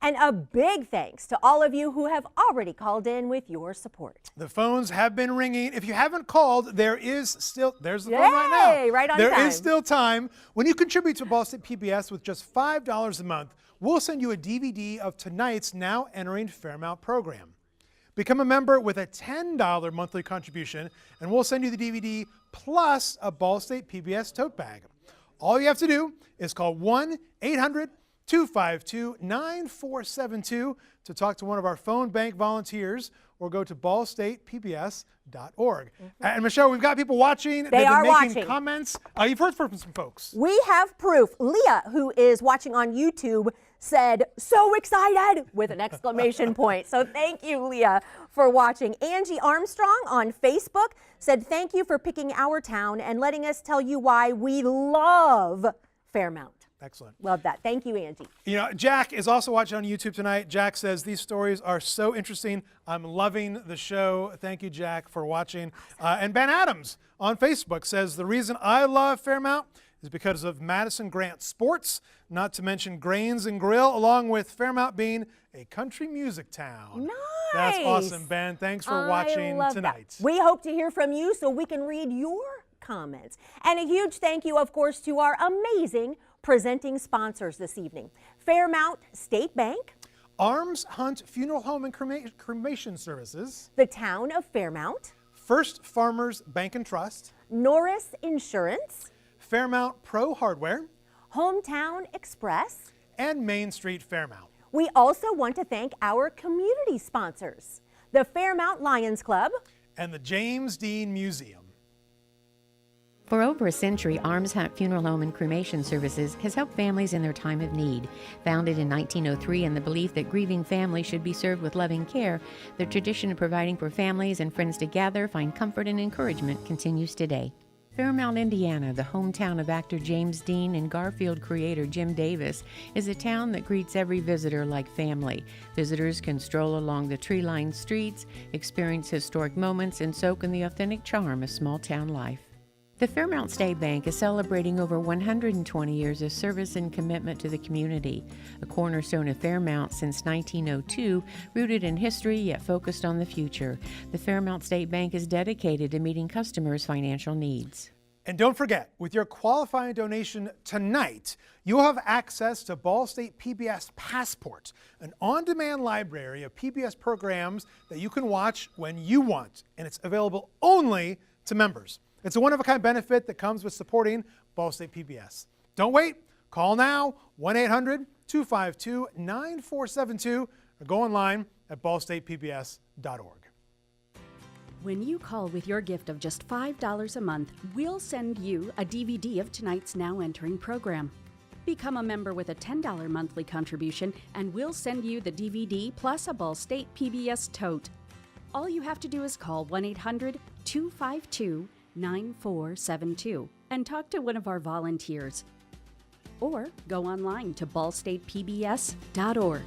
And a big thanks to all of you who have already called in with your support. The phones have been ringing. If you haven't called, there's the phone right now. Right on There time. is still time. When you contribute to Ball State PBS with just $5 a month, we'll send you a DVD of tonight's Now Entering Fairmount program. Become a member with a $10 monthly contribution, and we'll send you the DVD plus a Ball State PBS tote bag. All you have to do is call 1-800-252-9472 to talk to one of our phone bank volunteers, or go to ballstatepbs.org. And Michelle, we've got people watching. They've been making comments. You've heard from some folks. We have proof. Leah, who is watching on YouTube, said, "So excited!" with an exclamation point. So thank you, Leah, for watching. Angie Armstrong on Facebook said, "Thank you for picking our town and letting us tell you why we love Fairmount." Excellent. Love that. Thank you, Angie. You know, Jack is also watching on YouTube tonight. Jack says, "These stories are so interesting. I'm loving the show." Thank you, Jack, for watching. And Ben Adams on Facebook says, "The reason I love Fairmount is because of Madison Grant Sports, not to mention Grains and Grill, along with Fairmount being a country music town." Nice. That's awesome, Ben. Thanks for watching tonight. That. We hope to hear from you so we can read your comments. And a huge thank you, of course, to our amazing presenting sponsors this evening: Fairmount State Bank, Arms Hunt Funeral Home and Cremation Services, the Town of Fairmount, First Farmers Bank and Trust, Norris Insurance, Fairmount Pro Hardware, Hometown Express, and Main Street Fairmount. We also want to thank our community sponsors: the Fairmount Lions Club and the James Dean Museum. For over a century, Arms Hunt Funeral Home and Cremation Services has helped families in their time of need. Founded in 1903 in the belief that grieving families should be served with loving care, the tradition of providing for families and friends to gather, find comfort and encouragement continues today. Fairmount, Indiana, the hometown of actor James Dean and Garfield creator Jim Davis, is a town that greets every visitor like family. Visitors can stroll along the tree-lined streets, experience historic moments, and soak in the authentic charm of small-town life. The Fairmount State Bank is celebrating over 120 years of service and commitment to the community. A cornerstone of Fairmount since 1902, rooted in history yet focused on the future. The Fairmount State Bank is dedicated to meeting customers' financial needs. And don't forget, with your qualifying donation tonight, you'll have access to Ball State PBS Passport, an on-demand library of PBS programs that you can watch when you want, and it's available only to members. It's a one-of-a-kind benefit that comes with supporting Ball State PBS. Don't wait. Call now, 1-800-252-9472, or go online at ballstatepbs.org. When you call with your gift of just $5 a month, we'll send you a DVD of tonight's Now Entering program. Become a member with a $10 monthly contribution, and we'll send you the DVD plus a Ball State PBS tote. All you have to do is call 1-800-252-9472 and talk to one of our volunteers. Or go online to ballstatepbs.org.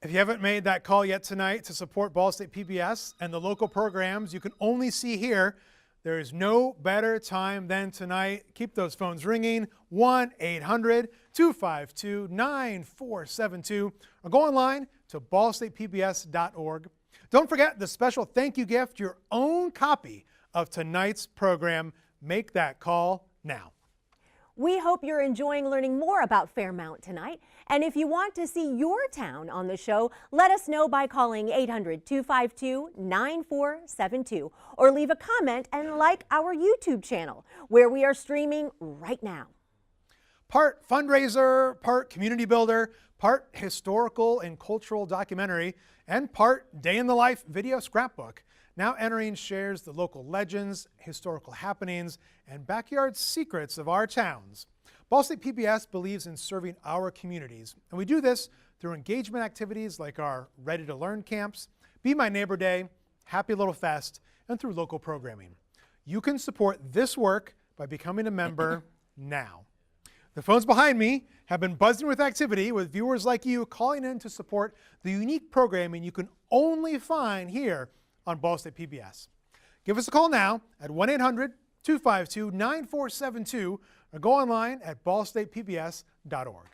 If you haven't made that call yet tonight to support Ball State PBS and the local programs you can only see here, there is no better time than tonight. Keep those phones ringing, 1-800-252-9472, or go online to ballstatepbs.org. Don't forget the special thank you gift, your own copy of tonight's program. Make that call now. We hope you're enjoying learning more about Fairmount tonight. And if you want to see your town on the show, let us know by calling 800-252-9472 or leave a comment and like our YouTube channel, where we are streaming right now. Part fundraiser, part community builder, part historical and cultural documentary, and part day in the life video scrapbook. Now Entering shares the local legends, historical happenings, and backyard secrets of our towns. Ball State PBS believes in serving our communities, and we do this through engagement activities like our Ready to Learn camps, Be My Neighbor Day, Happy Little Fest, and through local programming. You can support this work by becoming a member now. The phones behind me have been buzzing with activity, with viewers like you calling in to support the unique programming you can only find here on Ball State PBS. Give us a call now at 1-800-252-9472 or go online at ballstatepbs.org.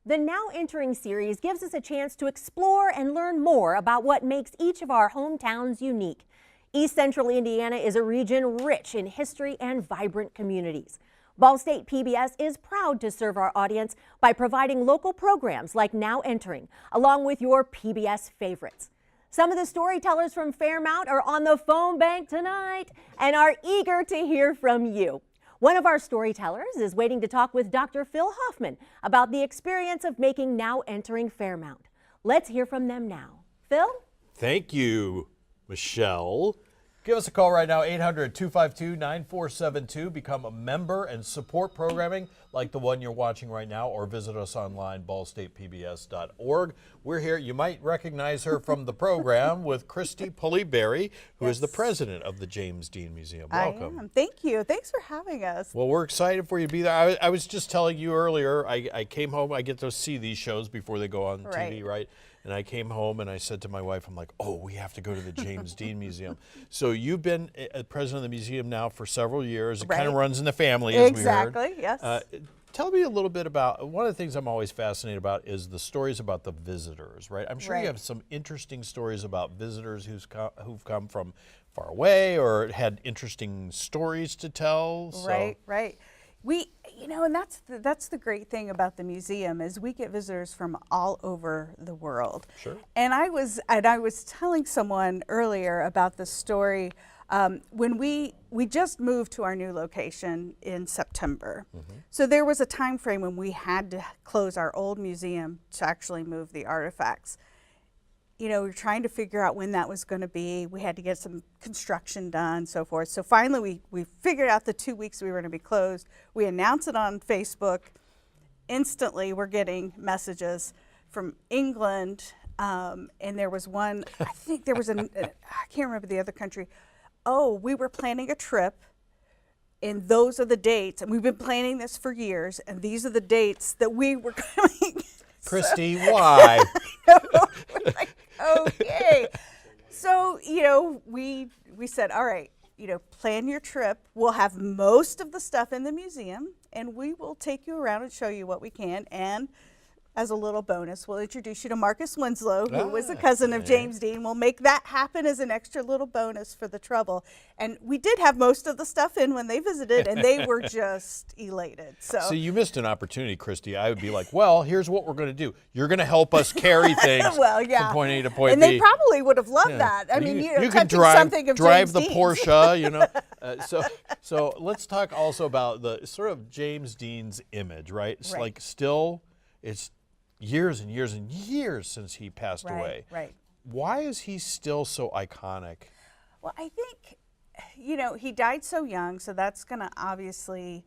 The Now Entering series gives us a chance to explore and learn more about what makes each of our hometowns unique. East Central Indiana is a region rich in history and vibrant communities. Ball State PBS is proud to serve our audience by providing local programs like Now Entering, along with your PBS favorites. Some of the storytellers from Fairmount are on the phone bank tonight and are eager to hear from you. One of our storytellers is waiting to talk with Dr. Phil Hoffman about the experience of making Now Entering Fairmount. Let's hear from them now. Phil? Thank you, Michelle. Give us a call right now, 800-252-9472. Become a member and support programming like the one you're watching right now, or visit us online, ballstatepbs.org. We're here. You might recognize her from the program with Christy Pulleyberry, who is the president of the James Dean Museum. Welcome. I am. Thank you. Thanks for having us. Well, we're excited for you to be there. I was just telling you earlier, I came home. I get to see these shows before they go on TV, right? And I came home and I said to my wife, I'm like, oh, we have to go to the James Dean Museum. So you've been president of the museum now for several years. It kind of runs in the family, as we heard. Exactly, yes. Tell me a little bit about, one of the things I'm always fascinated about is the stories about the visitors, right? I'm sure you have some interesting stories about visitors who've come from far away or had interesting stories to tell. Right. We, and that's the great thing about the museum is we get visitors from all over the world. Sure. And I was telling someone earlier about the story when we just moved to our new location in September. So there was a time frame when we had to close our old museum to actually move the artifacts. We were trying to figure out when that was going to be. We had to get some construction done, so forth. So finally, we figured out the 2 weeks we were going to be closed. We announced it on Facebook. Instantly, we're getting messages from England, and there was one, I think there was I can't remember the other country. Oh, we were planning a trip, and those are the dates, and we've been planning this for years, and these are the dates that we were coming. Christy, why? We're like, okay. So, we said, all right, plan your trip. We'll have most of the stuff in the museum, and we will take you around and show you what we can. And as a little bonus, we'll introduce you to Marcus Winslow, who was a cousin of James Dean. We'll make that happen as an extra little bonus for the trouble. And we did have most of the stuff in when they visited, and they were just elated. So you missed an opportunity, Christy. I would be like, well, here's what we're going to do. You're going to help us carry things from point A to point B. And they probably would have loved that. I mean, you can drive the Porsche, So let's talk also about the sort of James Dean's image, right? It's like still, it's years and years and years since he passed away. Right. Why is he still so iconic? Well, I think, he died so young, so that's going to obviously,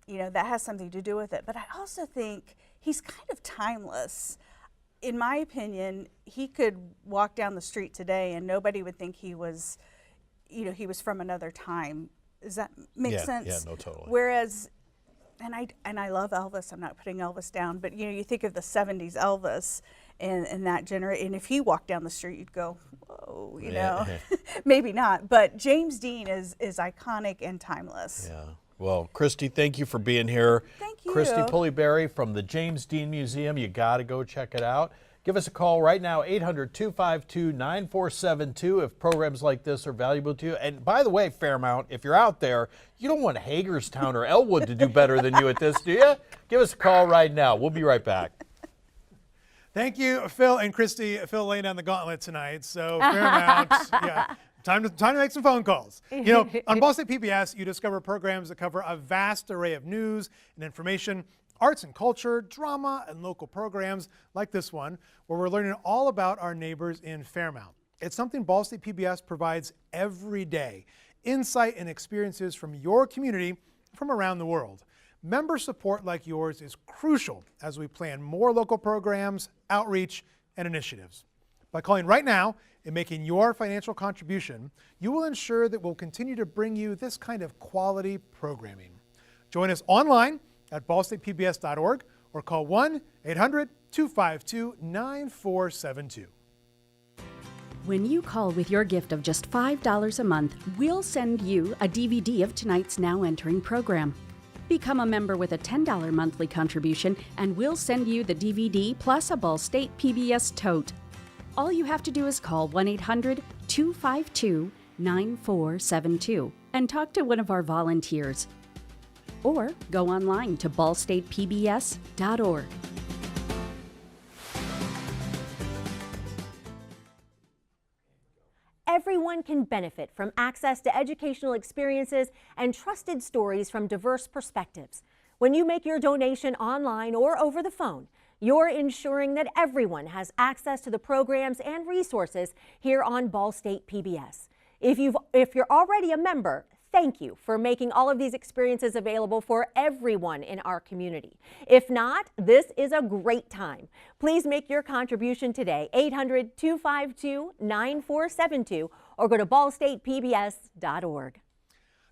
that has something to do with it. But I also think he's kind of timeless. In my opinion, he could walk down the street today and nobody would think he was, he was from another time. Does that make sense? Yeah, no, totally. Whereas, and I love Elvis. I'm not putting Elvis down, but you think of the 70s Elvis and that generation. And if he walked down the street, you'd go, whoa, maybe not. But James Dean is iconic and timeless. Yeah. Well, Christy, thank you for being here. Thank you. Christy Pulleyberry from the James Dean Museum. You got to go check it out. Give us a call right now, 800-252-9472 if programs like this are valuable to you. And by the way, Fairmount, if you're out there, you don't want Hagerstown or Elwood to do better than you at this, do you? Give us a call right now. We'll be right back. Thank you, Phil and Christy. Phil laying down the gauntlet tonight. So Fairmount, time to make some phone calls. On Ball State PBS, you discover programs that cover a vast array of news and information, arts and culture, drama, and local programs like this one, where we're learning all about our neighbors in Fairmount. It's something Ball State PBS provides every day, insight and experiences from your community from around the world. Member support like yours is crucial as we plan more local programs, outreach, and initiatives. By calling right now and making your financial contribution, you will ensure that we'll continue to bring you this kind of quality programming. Join us online ballstatepbs.org or call 1-800-252-9472. When you call with your gift of just $5 a month, we'll send you a DVD of tonight's Now Entering program. Become a member with a $10 monthly contribution, and we'll send you the DVD plus a Ball State PBS tote. All you have to do is call 1-800-252-9472 and talk to one of our volunteers. Or go online to ballstatepbs.org. Everyone can benefit from access to educational experiences and trusted stories from diverse perspectives. When you make your donation online or over the phone, you're ensuring that everyone has access to the programs and resources here on Ball State PBS. If you're already a member, thank you for making all of these experiences available for everyone in our community. If not, this is a great time. Please make your contribution today, 800-252-9472, or go to ballstatepbs.org.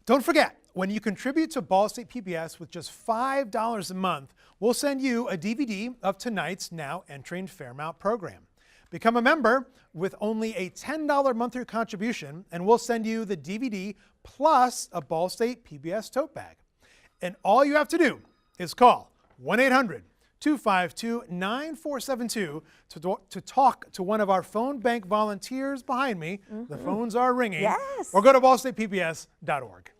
Don't forget, when you contribute to Ball State PBS with just $5 a month, we'll send you a DVD of tonight's Now Entering Fairmount program. Become a member with only a $10 monthly contribution, and we'll send you the DVD plus a Ball State PBS tote bag. And all you have to do is call 1-800-252-9472 to talk to one of our phone bank volunteers behind me. The phones are ringing. Yes. Or go to ballstatepbs.org.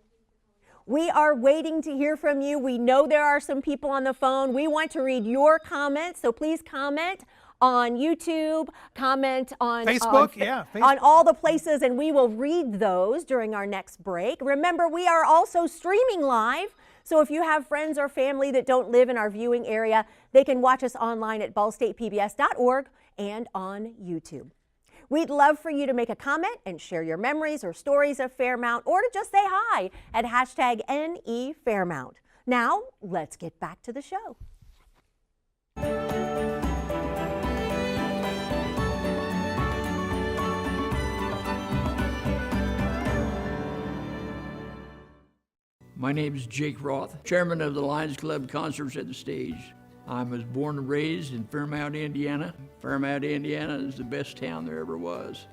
We are waiting to hear from you. We know there are some people on the phone. We want to read your comments, so please comment on YouTube, comment on Facebook, on all the places, and we will read those during our next break. Remember, we are also streaming live, so if you have friends or family that don't live in our viewing area, they can watch us online at ballstatepbs.org and on YouTube. We'd love for you to make a comment and share your memories or stories of Fairmount, or to just say hi at #NEFairmount. Now, let's get back to the show. My name is Jake Roth, chairman of the Lions Club Concerts at the Stage. I was born and raised in Fairmount, Indiana. Fairmount, Indiana is the best town there ever was,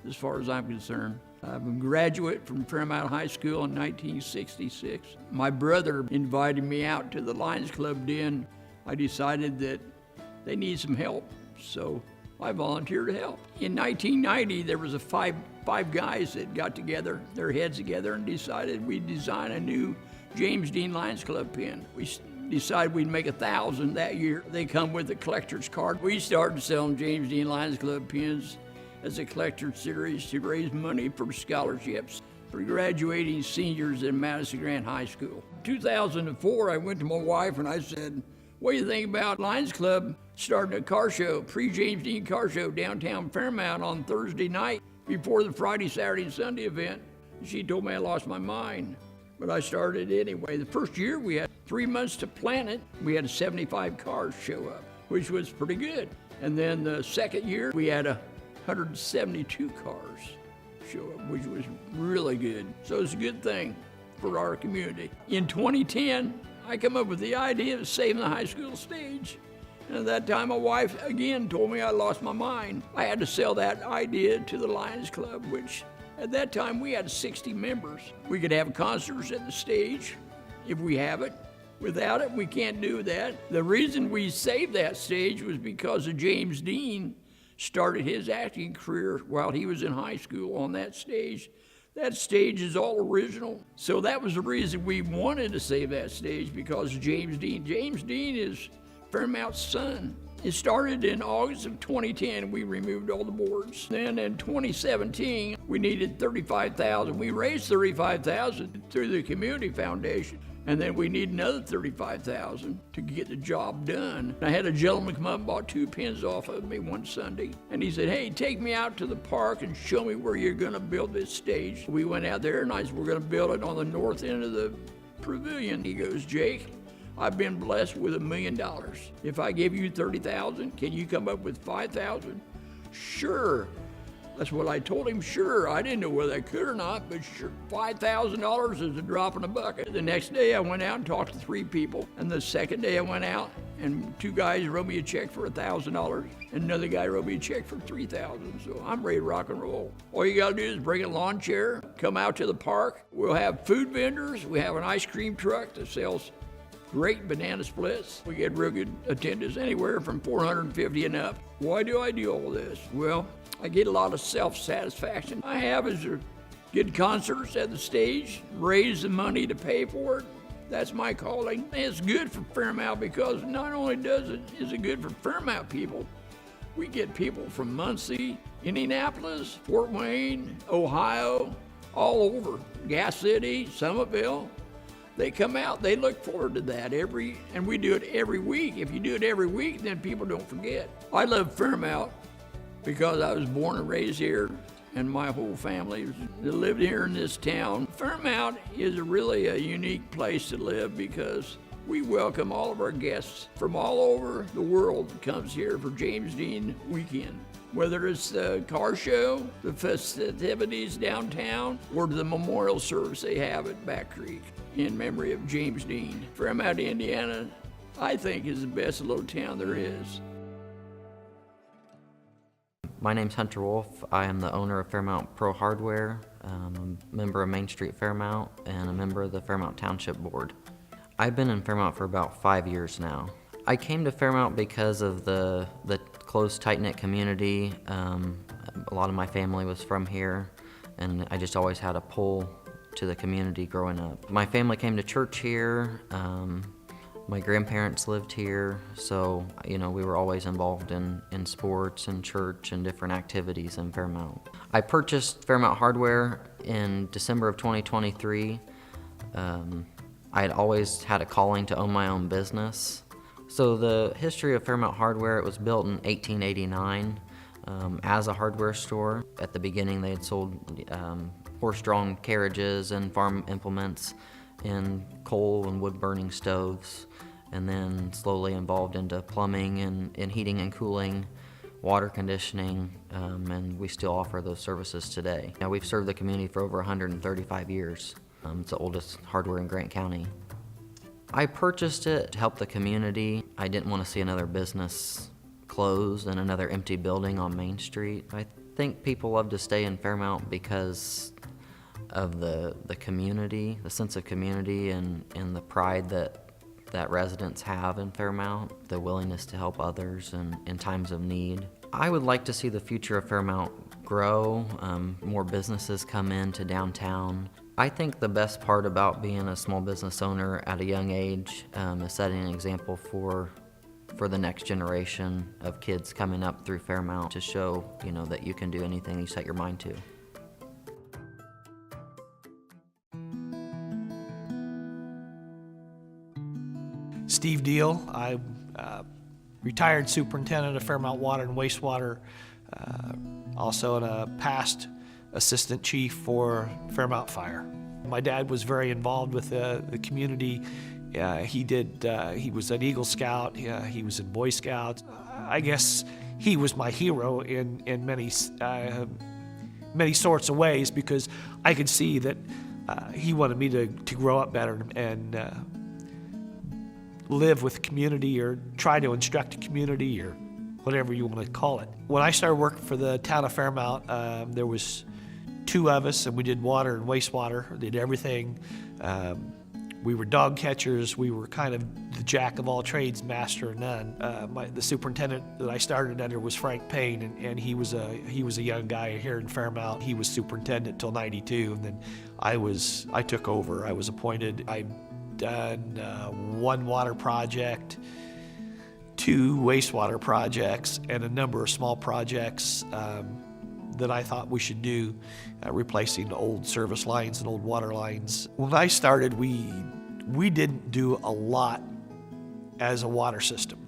as far as I'm concerned. I'm a graduate from Fairmount High School in 1966. My brother invited me out to the Lions Club den. I decided that they need some help, so I volunteered to help. In 1990, there was five guys that got together, their heads together, and decided we'd design a new James Dean Lions Club pin. We decided we'd make 1,000 that year. They come with a collector's card. We started selling James Dean Lions Club pins as a collector's series to raise money for scholarships for graduating seniors in Madison Grant High School. In 2004, I went to my wife and I said, "What do you think about Lions Club starting a car show, pre-James Dean car show downtown Fairmount on Thursday night before the Friday, Saturday, and Sunday event?" She told me I lost my mind, but I started anyway. The first year we had 3 months to plan it. We had 75 cars show up, which was pretty good. And then the second year we had 172 cars show up, which was really good. So it's a good thing for our community. In 2010, I come up with the idea of saving the high school stage. And at that time, my wife again told me I lost my mind. I had to sell that idea to the Lions Club, which at that time we had 60 members. We could have concerts at the stage if we have it. Without it, we can't do that. The reason we saved that stage was because of James Dean started his acting career while he was in high school on that stage. That stage is all original. So that was the reason we wanted to save that stage, because of James Dean. James Dean is Fairmount's son. It started in August of 2010. We removed all the boards. Then in 2017, we needed $35,000. We raised $35,000 through the Community Foundation. And then we need another $35,000 to get the job done. I had a gentleman come up and bought 2 pins off of me one Sunday. And he said, "Hey, take me out to the park and show me where you're gonna build this stage." We went out there and I said, "We're gonna build it on the north end of the pavilion." He goes, "Jake, I've been blessed with $1 million. If I give you $30,000, can you come up with $5,000? "Sure." That's what I told him. Sure, I didn't know whether I could or not, but sure, $5,000 is a drop in a bucket. The next day I went out and talked to 3 people, and the second day I went out and 2 guys wrote me a check for $1,000, and another guy wrote me a check for $3,000. So I'm ready to rock and roll. All you gotta do is bring a lawn chair, come out to the park. We'll have food vendors. We have an ice cream truck that sells great banana splits. We get real good attendance, anywhere from 450 and up. Why do I do all this? Well, I get a lot of self-satisfaction. I have is good concerts at the stage, raise the money to pay for it. That's my calling. It's good for Fairmount because not only is it good for Fairmount people, we get people from Muncie, Indianapolis, Fort Wayne, Ohio, all over, Gas City, Summitville. They come out, they look forward to that and we do it every week. If you do it every week, then people don't forget. I love Fairmount because I was born and raised here, and my whole family lived here in this town. Fairmount is really a unique place to live because we welcome all of our guests from all over the world that comes here for James Dean weekend. Whether it's the car show, the festivities downtown, or the memorial service they have at Back Creek in memory of James Dean. Fairmount, Indiana, I think is the best little town there is. My name's Hunter Wolf. I am the owner of Fairmount Pro Hardware. I'm a member of Main Street Fairmount and a member of the Fairmount Township Board. I've been in Fairmount for about 5 years now. I came to Fairmount because of the close, tight-knit community. A lot of my family was from here, and I just always had a pull to the community growing up. My family came to church here. My grandparents lived here, so we were always involved in sports and church and different activities in Fairmount. I purchased Fairmount Hardware in December of 2023. I had always had a calling to own my own business. So the history of Fairmount Hardware, it was built in 1889 as a hardware store. At the beginning they had sold horse-drawn carriages and farm implements and coal and wood-burning stoves, and then slowly evolved into plumbing and heating and cooling, water conditioning, and we still offer those services today. Now, we've served the community for over 135 years. It's the oldest hardware in Grant County. I purchased it to help the community. I didn't want to see another business close and another empty building on Main Street. I think people love to stay in Fairmount because of the community, the sense of community and the pride that residents have in Fairmount, the willingness to help others in times of need. I would like to see the future of Fairmount grow, more businesses come into downtown. I think the best part about being a small business owner at a young age is setting an example for the next generation of kids coming up through Fairmount to show, that you can do anything you set your mind to. Steve Deal. I'm retired superintendent of Fairmount Water and Wastewater, also a past assistant chief for Fairmount Fire. My dad was very involved with the community. He was an Eagle Scout. He was in Boy Scouts. I guess he was my hero in many sorts of ways because I could see that he wanted me to grow up better and live with the community or try to instruct the community or whatever you want to call it. When I started working for the town of Fairmount, there was 2 of us, and we did water and wastewater, did everything. We were dog catchers. We were kind of the jack of all trades, master of none. The superintendent that I started under was Frank Payne, and he was a young guy here in Fairmount. He was superintendent till '92, and then I took over. I was appointed. I'd done 1 water project, 2 wastewater projects, and a number of small projects that I thought we should do, replacing old service lines and old water lines. When I started, we didn't do a lot as a water system.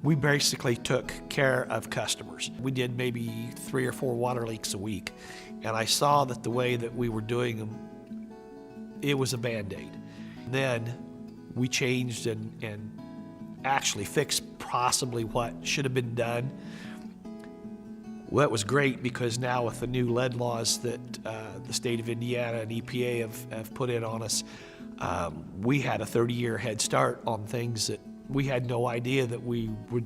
We basically took care of customers. We did maybe 3 or 4 water leaks a week, and I saw that the way that we were doing them, it was a Band-Aid. Then we changed and actually fixed possibly what should have been done. Well, that was great because now with the new lead laws that the state of Indiana and EPA have put in on us, we had a 30-year head start on things that we had no idea that we would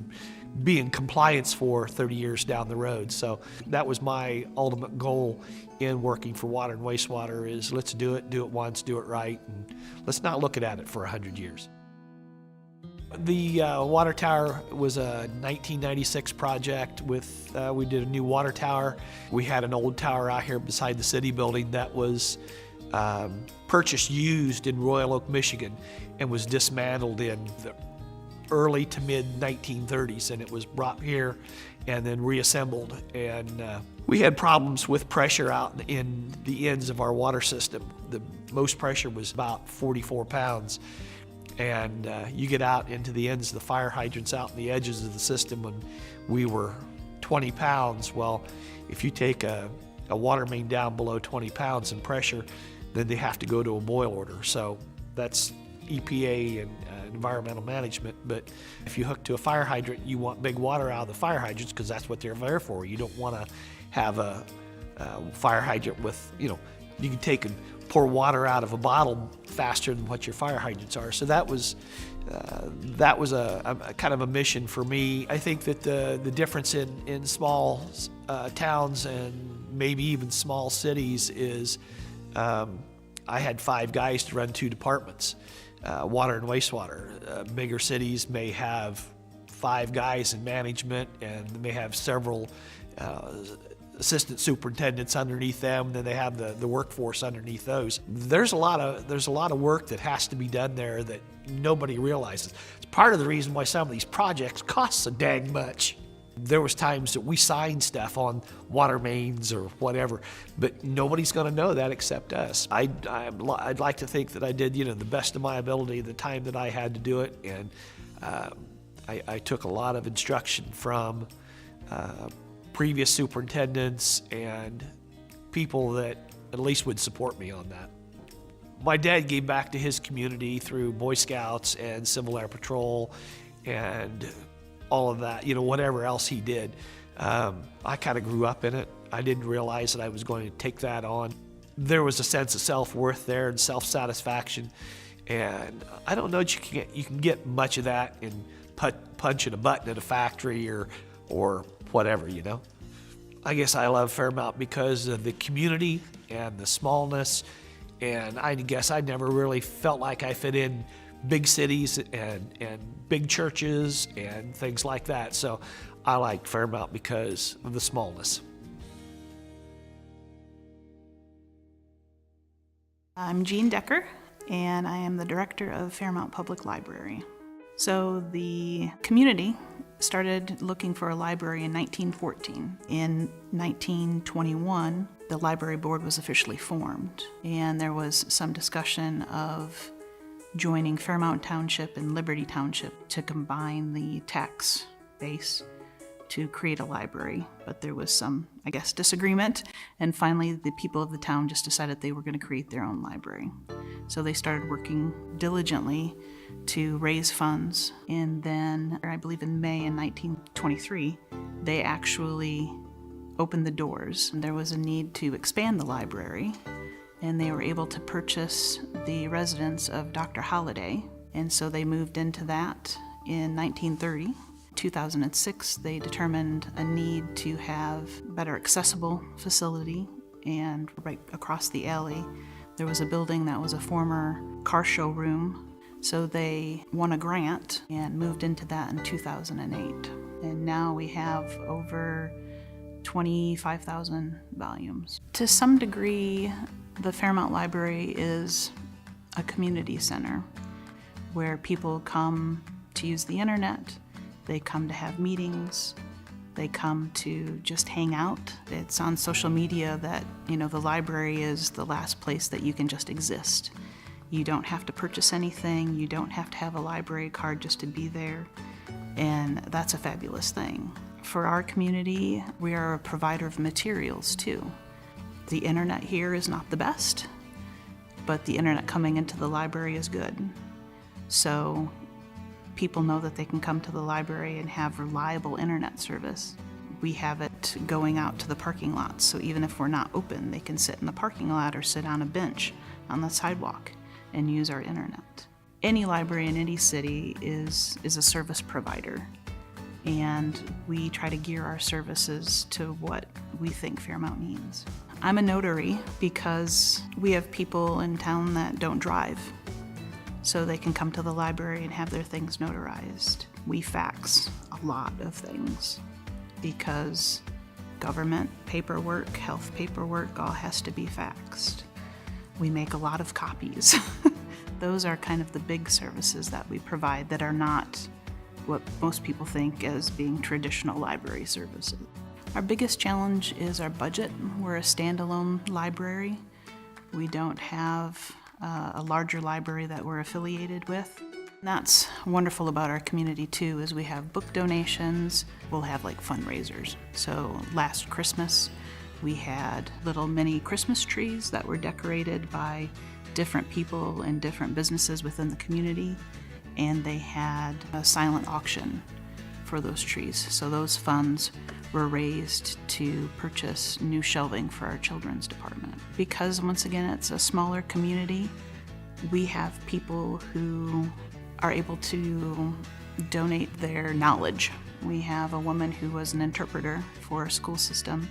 be in compliance for 30 years down the road. So that was my ultimate goal in working for water and wastewater is let's do it once, do it right, and let's not look at it for 100 years. The water tower was a 1996 project with, we did a new water tower. We had an old tower out here beside the city building that was purchased used in Royal Oak, Michigan, and was dismantled in the early to mid 1930s, and it was brought here and then reassembled. And we had problems with pressure out in the ends of our water system. The most pressure was about 44 pounds. And you get out into the ends of the fire hydrants out in the edges of the system when we were 20 pounds. Well, if you take a water main down below 20 pounds in pressure, then they have to go to a boil order. So that's EPA and environmental management. But if you hook to a fire hydrant, you want big water out of the fire hydrants because that's what they're there for. You don't want to have a fire hydrant with, you can take and pour water out of a bottle faster than what your fire hydrants are. So that was a kind of a mission for me. I think that the difference in small towns and maybe even small cities is I had 5 guys to run 2 departments, water and wastewater. Bigger cities may have 5 guys in management and may have several assistant superintendents underneath them, then they have the workforce underneath those. There's a lot of work that has to be done there that nobody realizes. It's part of the reason why some of these projects cost so dang much. There was times that we signed stuff on water mains or whatever, but nobody's going to know that except us. I'd like to think that I did, the best of my ability the time that I had to do it, and I took a lot of instruction from previous superintendents and people that at least would support me on that. My dad gave back to his community through Boy Scouts and Civil Air Patrol and all of that, whatever else he did. I kind of grew up in it. I didn't realize that I was going to take that on. There was a sense of self-worth there and self-satisfaction, and I don't know that you can get much of that in punching a button at a factory or whatever, I guess I love Fairmount because of the community and the smallness, and I guess I never really felt like I fit in big cities and big churches and things like that. So I like Fairmount because of the smallness. I'm Jean Decker, and I am the director of Fairmount Public Library. So the community started looking for a library in 1914. In 1921, the library board was officially formed, and there was some discussion of joining Fairmount Township and Liberty Township to combine the tax base to create a library. But there was some, disagreement, and finally the people of the town just decided they were going to create their own library. So they started working diligently to raise funds, and then, I believe in May in 1923, they actually opened the doors. There was a need to expand the library, and they were able to purchase the residence of Dr. Holliday, and so they moved into that in 1930. 2006, they determined a need to have better accessible facility, and right across the alley, there was a building that was a former car showroom. So they won a grant and moved into that in 2008. And now we have over 25,000 volumes. To some degree, the Fairmount Library is a community center where people come to use the internet, they come to have meetings, they come to just hang out. It's on social media that, the library is the last place that you can just exist. You don't have to purchase anything. You don't have to have a library card just to be there. And that's a fabulous thing. For our community, we are a provider of materials too. The internet here is not the best, but the internet coming into the library is good. So people know that they can come to the library and have reliable internet service. We have it going out to the parking lots, so even if we're not open, they can sit in the parking lot or sit on a bench on the sidewalk and use our internet. Any library in any city is a service provider, and we try to gear our services to what we think Fairmount needs. I'm a notary because we have people in town that don't drive, so they can come to the library and have their things notarized. We fax a lot of things because government paperwork, health paperwork, all has to be faxed. We make a lot of copies. Those are kind of the big services that we provide that are not what most people think as being traditional library services. Our biggest challenge is our budget. We're a standalone library. We don't have a larger library that we're affiliated with. That's wonderful about our community too, is we have book donations. We'll have like fundraisers. So last Christmas, we had little mini Christmas trees that were decorated by different people and different businesses within the community, and they had a silent auction for those trees. So those funds were raised to purchase new shelving for our children's department. Because once again, it's a smaller community, we have people who are able to donate their knowledge. We have a woman who was an interpreter for a school system,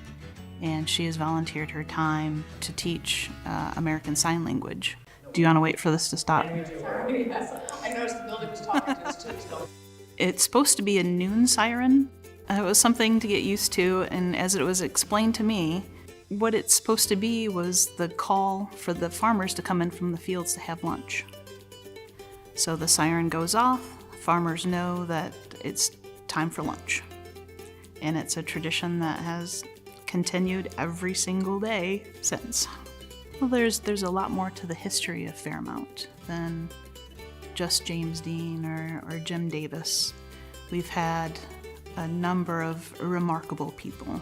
and she has volunteered her time to teach American Sign Language. Do you want to wait for this to stop? Yes, I noticed the building was talking to us too. So. It's supposed to be a noon siren. It was something to get used to, and as it was explained to me, what it's supposed to be was the call for the farmers to come in from the fields to have lunch. So the siren goes off, farmers know that it's time for lunch. And it's a tradition that has continued every single day since. Well, there's a lot more to the history of Fairmount than just James Dean or Jim Davis. We've had a number of remarkable people.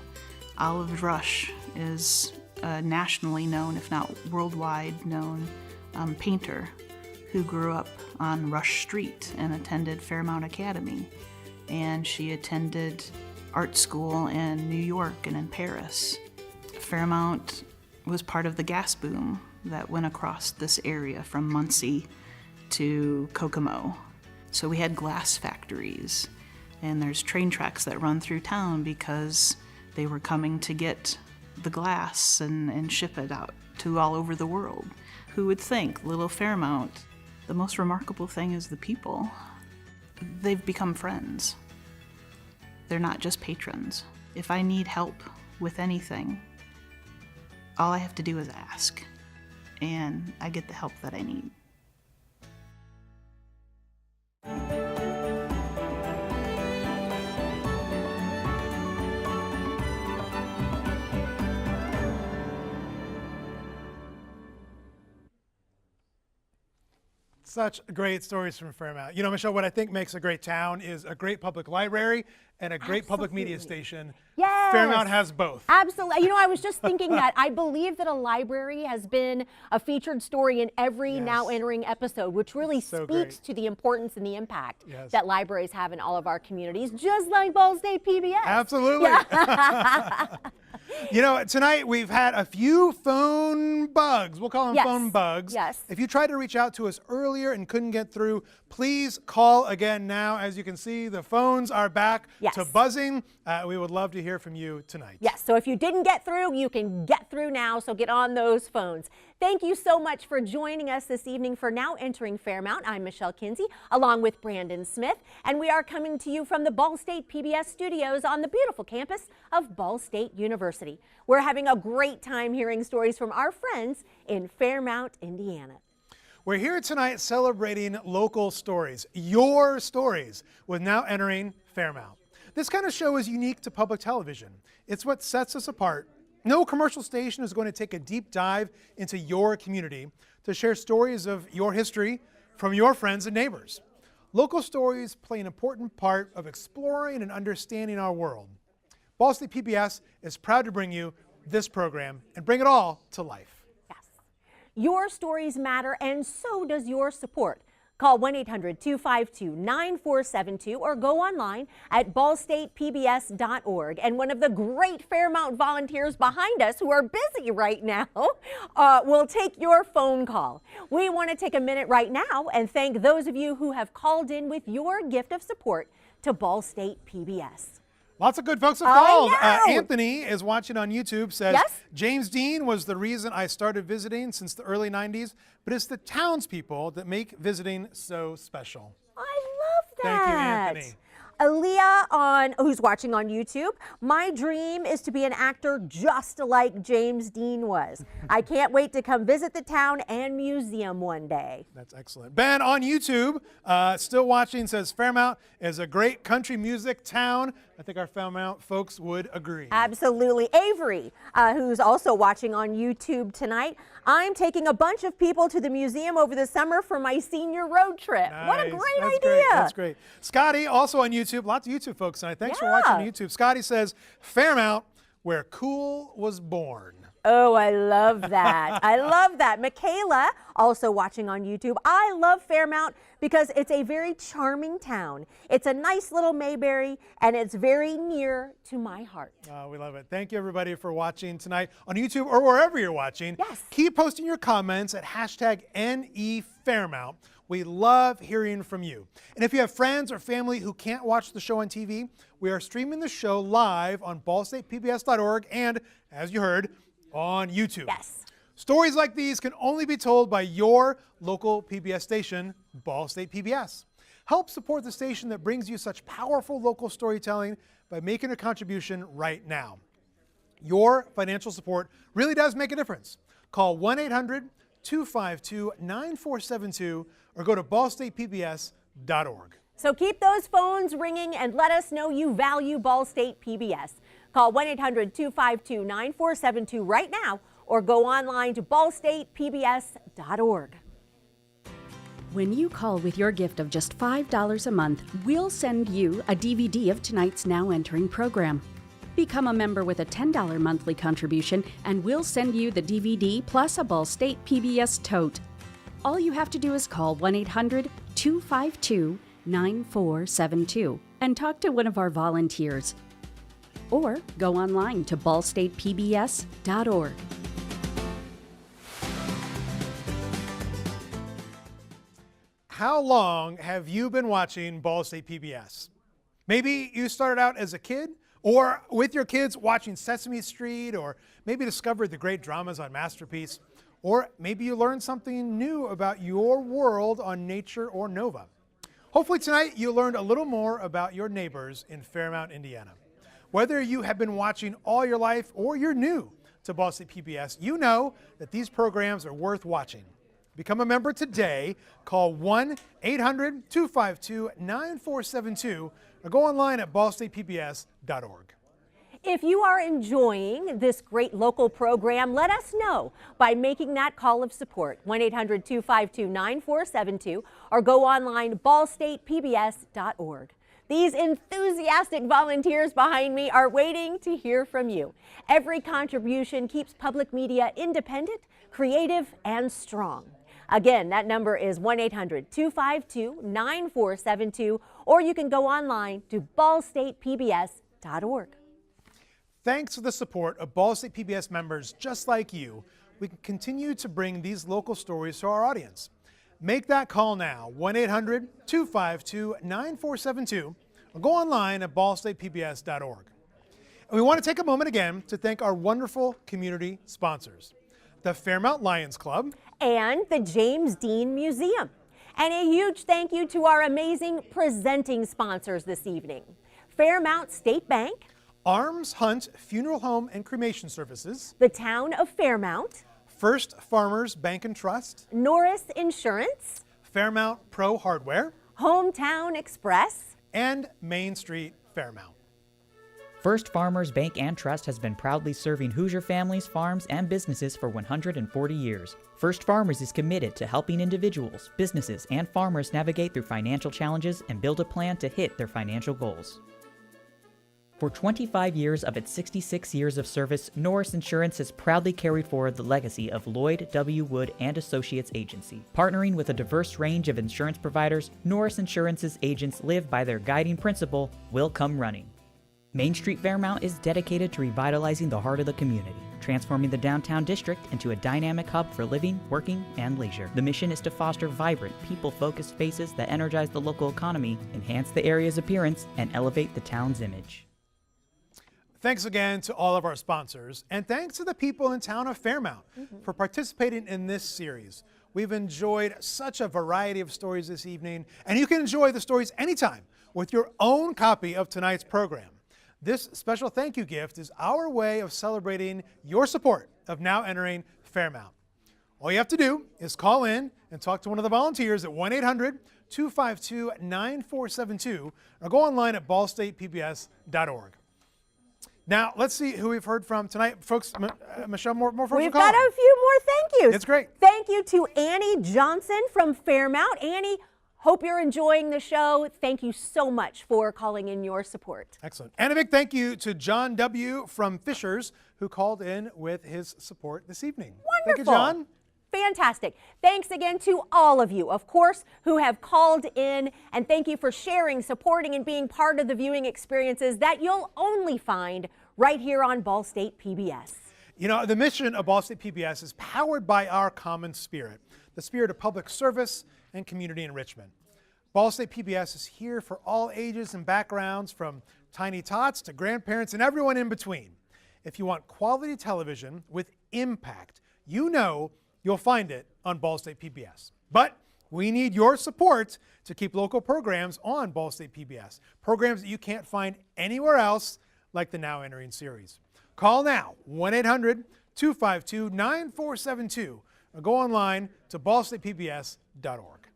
Olive Rush is a nationally known, if not worldwide known, painter who grew up on Rush Street and attended Fairmount Academy. And she attended art school in New York and in Paris. Fairmount was part of the gas boom that went across this area from Muncie to Kokomo. So we had glass factories, and there's train tracks that run through town because they were coming to get the glass and ship it out to all over the world. Who would think little Fairmount, the most remarkable thing is the people. They've become friends. They're not just patrons. If I need help with anything, all I have to do is ask, and I get the help that I need. Such great stories from Fairmount. You know, Michelle, what I think makes a great town is a great public library and a great public media station. Yes. Fairmount has both. Absolutely. You know, I was just thinking that. I believe that a library has been a featured story in every Now Entering episode, which really speaks to the importance and the impact that libraries have in all of our communities, just like Ball State PBS. Absolutely. Yeah. You know, tonight we've had a few phone bugs. We'll call them phone bugs. Yes. If you tried to reach out to us earlier and couldn't get through, please call again now. As you can see, the phones are back to buzzing. We would love to hear from you tonight. Yes, so if you didn't get through, you can get through now, so get on those phones. Thank you so much for joining us this evening for Now Entering Fairmount. I'm Michelle Kinsey, along with Brandon Smith, and we are coming to you from the Ball State PBS studios on the beautiful campus of Ball State University. We're having a great time hearing stories from our friends in Fairmount, Indiana. We're here tonight celebrating local stories, your stories, with Now Entering Fairmount. This kind of show is unique to public television. It's what sets us apart. No commercial station is going to take a deep dive into your community to share stories of your history from your friends and neighbors. Local stories play an important part of exploring and understanding our world. Ball State PBS is proud to bring you this program and bring it all to life. Yes. Your stories matter, and so does your support. Call 1-800-252-9472 or go online at ballstatepbs.org. And one of the great Fairmount volunteers behind us who are busy right now will take your phone call. We want to take a minute right now and thank those of you who have called in with your gift of support to Ball State PBS. Lots of good folks have called. Anthony is watching on YouTube, says, James Dean was the reason I started visiting since the early 90s, but it's the townspeople that make visiting so special. I love that. Thank you, Anthony. Aaliyah, who's watching on YouTube, my dream is to be an actor just like James Dean was. I can't wait to come visit the town and museum one day. That's excellent. Ben on YouTube, still watching, says Fairmount is a great country music town. I think our Fairmount folks would agree. Absolutely. Avery, who's also watching on YouTube tonight, I'm taking a bunch of people to the museum over the summer for my senior road trip. Nice. What a great idea. Great. That's great. Scotty, also on YouTube, lots of YouTube folks tonight. Thanks for watching on YouTube. Scotty says, Fairmount, where cool was born. Oh, I love that. I love that. Michaela, also watching on YouTube. I love Fairmount because it's a very charming town. It's a nice little Mayberry, and it's very near to my heart. We love it. Thank you, everybody, for watching tonight on YouTube or wherever you're watching. Yes. Keep posting your comments at #NEFairmount. We love hearing from you. And if you have friends or family who can't watch the show on TV, we are streaming the show live on ballstatepbs.org and, as you heard, on YouTube. Yes. Stories like these can only be told by your local PBS station, Ball State PBS. Help support the station that brings you such powerful local storytelling by making a contribution right now. Your financial support really does make a difference. Call 1-800-252-9472 or go to ballstatepbs.org. So keep those phones ringing and let us know you value Ball State PBS. Call 1-800-252-9472 right now or go online to ballstatepbs.org. When you call with your gift of just $5 a month, we'll send you a DVD of tonight's Now Entering program. Become a member with a $10 monthly contribution and we'll send you the DVD plus a Ball State PBS tote. All you have to do is call 1-800-252-9472 and talk to one of our volunteers. Or go online to ballstatepbs.org. How long have you been watching Ball State PBS? Maybe you started out as a kid or with your kids watching Sesame Street, or maybe discovered the great dramas on Masterpiece, or maybe you learned something new about your world on Nature or Nova. Hopefully tonight you learned a little more about your neighbors in Fairmount, Indiana. Whether you have been watching all your life or you're new to Ball State PBS, you know that these programs are worth watching. Become a member today. Call 1-800-252-9472 or go online at ballstatepbs.org. If you are enjoying this great local program, let us know by making that call of support, 1-800-252-9472, or go online ballstatepbs.org. These enthusiastic volunteers behind me are waiting to hear from you. Every contribution keeps public media independent, creative, and strong. Again, that number is 1-800-252-9472, or you can go online to ballstatepbs.org. Thanks to the support of Ball State PBS members just like you, we can continue to bring these local stories to our audience. Make that call now, 1-800-252-9472, or go online at ballstatepbs.org. And we want to take a moment again to thank our wonderful community sponsors, the Fairmount Lions Club and the James Dean Museum. And a huge thank you to our amazing presenting sponsors this evening, Fairmount State Bank, Arms Hunt Funeral Home and Cremation Services, the Town of Fairmount, First Farmers Bank and Trust, Norris Insurance, Fairmount Pro Hardware, Hometown Express, and Main Street Fairmount. First Farmers Bank and Trust has been proudly serving Hoosier families, farms, and businesses for 140 years. First Farmers is committed to helping individuals, businesses, and farmers navigate through financial challenges and build a plan to hit their financial goals. For 25 years of its 66 years of service, Norris Insurance has proudly carried forward the legacy of Lloyd W. Wood and Associates Agency. Partnering with a diverse range of insurance providers, Norris Insurance's agents live by their guiding principle, "Will come running." Main Street Fairmount is dedicated to revitalizing the heart of the community, transforming the downtown district into a dynamic hub for living, working, and leisure. The mission is to foster vibrant, people-focused spaces that energize the local economy, enhance the area's appearance, and elevate the town's image. Thanks again to all of our sponsors, and thanks to the people in town of Fairmount for participating in this series. We've enjoyed such a variety of stories this evening, and you can enjoy the stories anytime with your own copy of tonight's program. This special thank you gift is our way of celebrating your support of Now Entering Fairmount. All you have to do is call in and talk to one of the volunteers at 1-800-252-9472 or go online at ballstatepbs.org. Now, let's see who we've heard from tonight. Folks, Michelle, more folks We've are calling. got a few more thank yous. It's great. Thank you to Annie Johnson from Fairmount. Annie, hope you're enjoying the show. Thank you so much for calling in your support. Excellent. And a big thank you to John W. from Fishers, who called in with his support this evening. Wonderful. Thank you, John. Fantastic. Thanks again to all of you, of course, who have called in, and thank you for sharing, supporting, and being part of the viewing experiences that you'll only find right here on Ball State PBS. You know, the mission of Ball State PBS is powered by our common spirit, the spirit of public service and community enrichment. Ball State PBS is here for all ages and backgrounds, from tiny tots to grandparents and everyone in between. If you want quality television with impact, you know you'll find it on Ball State PBS. But we need your support to keep local programs on Ball State PBS, programs that you can't find anywhere else, like the Now Entering series. Call now, 1-800-252-9472, or go online to ballstatepbs.org.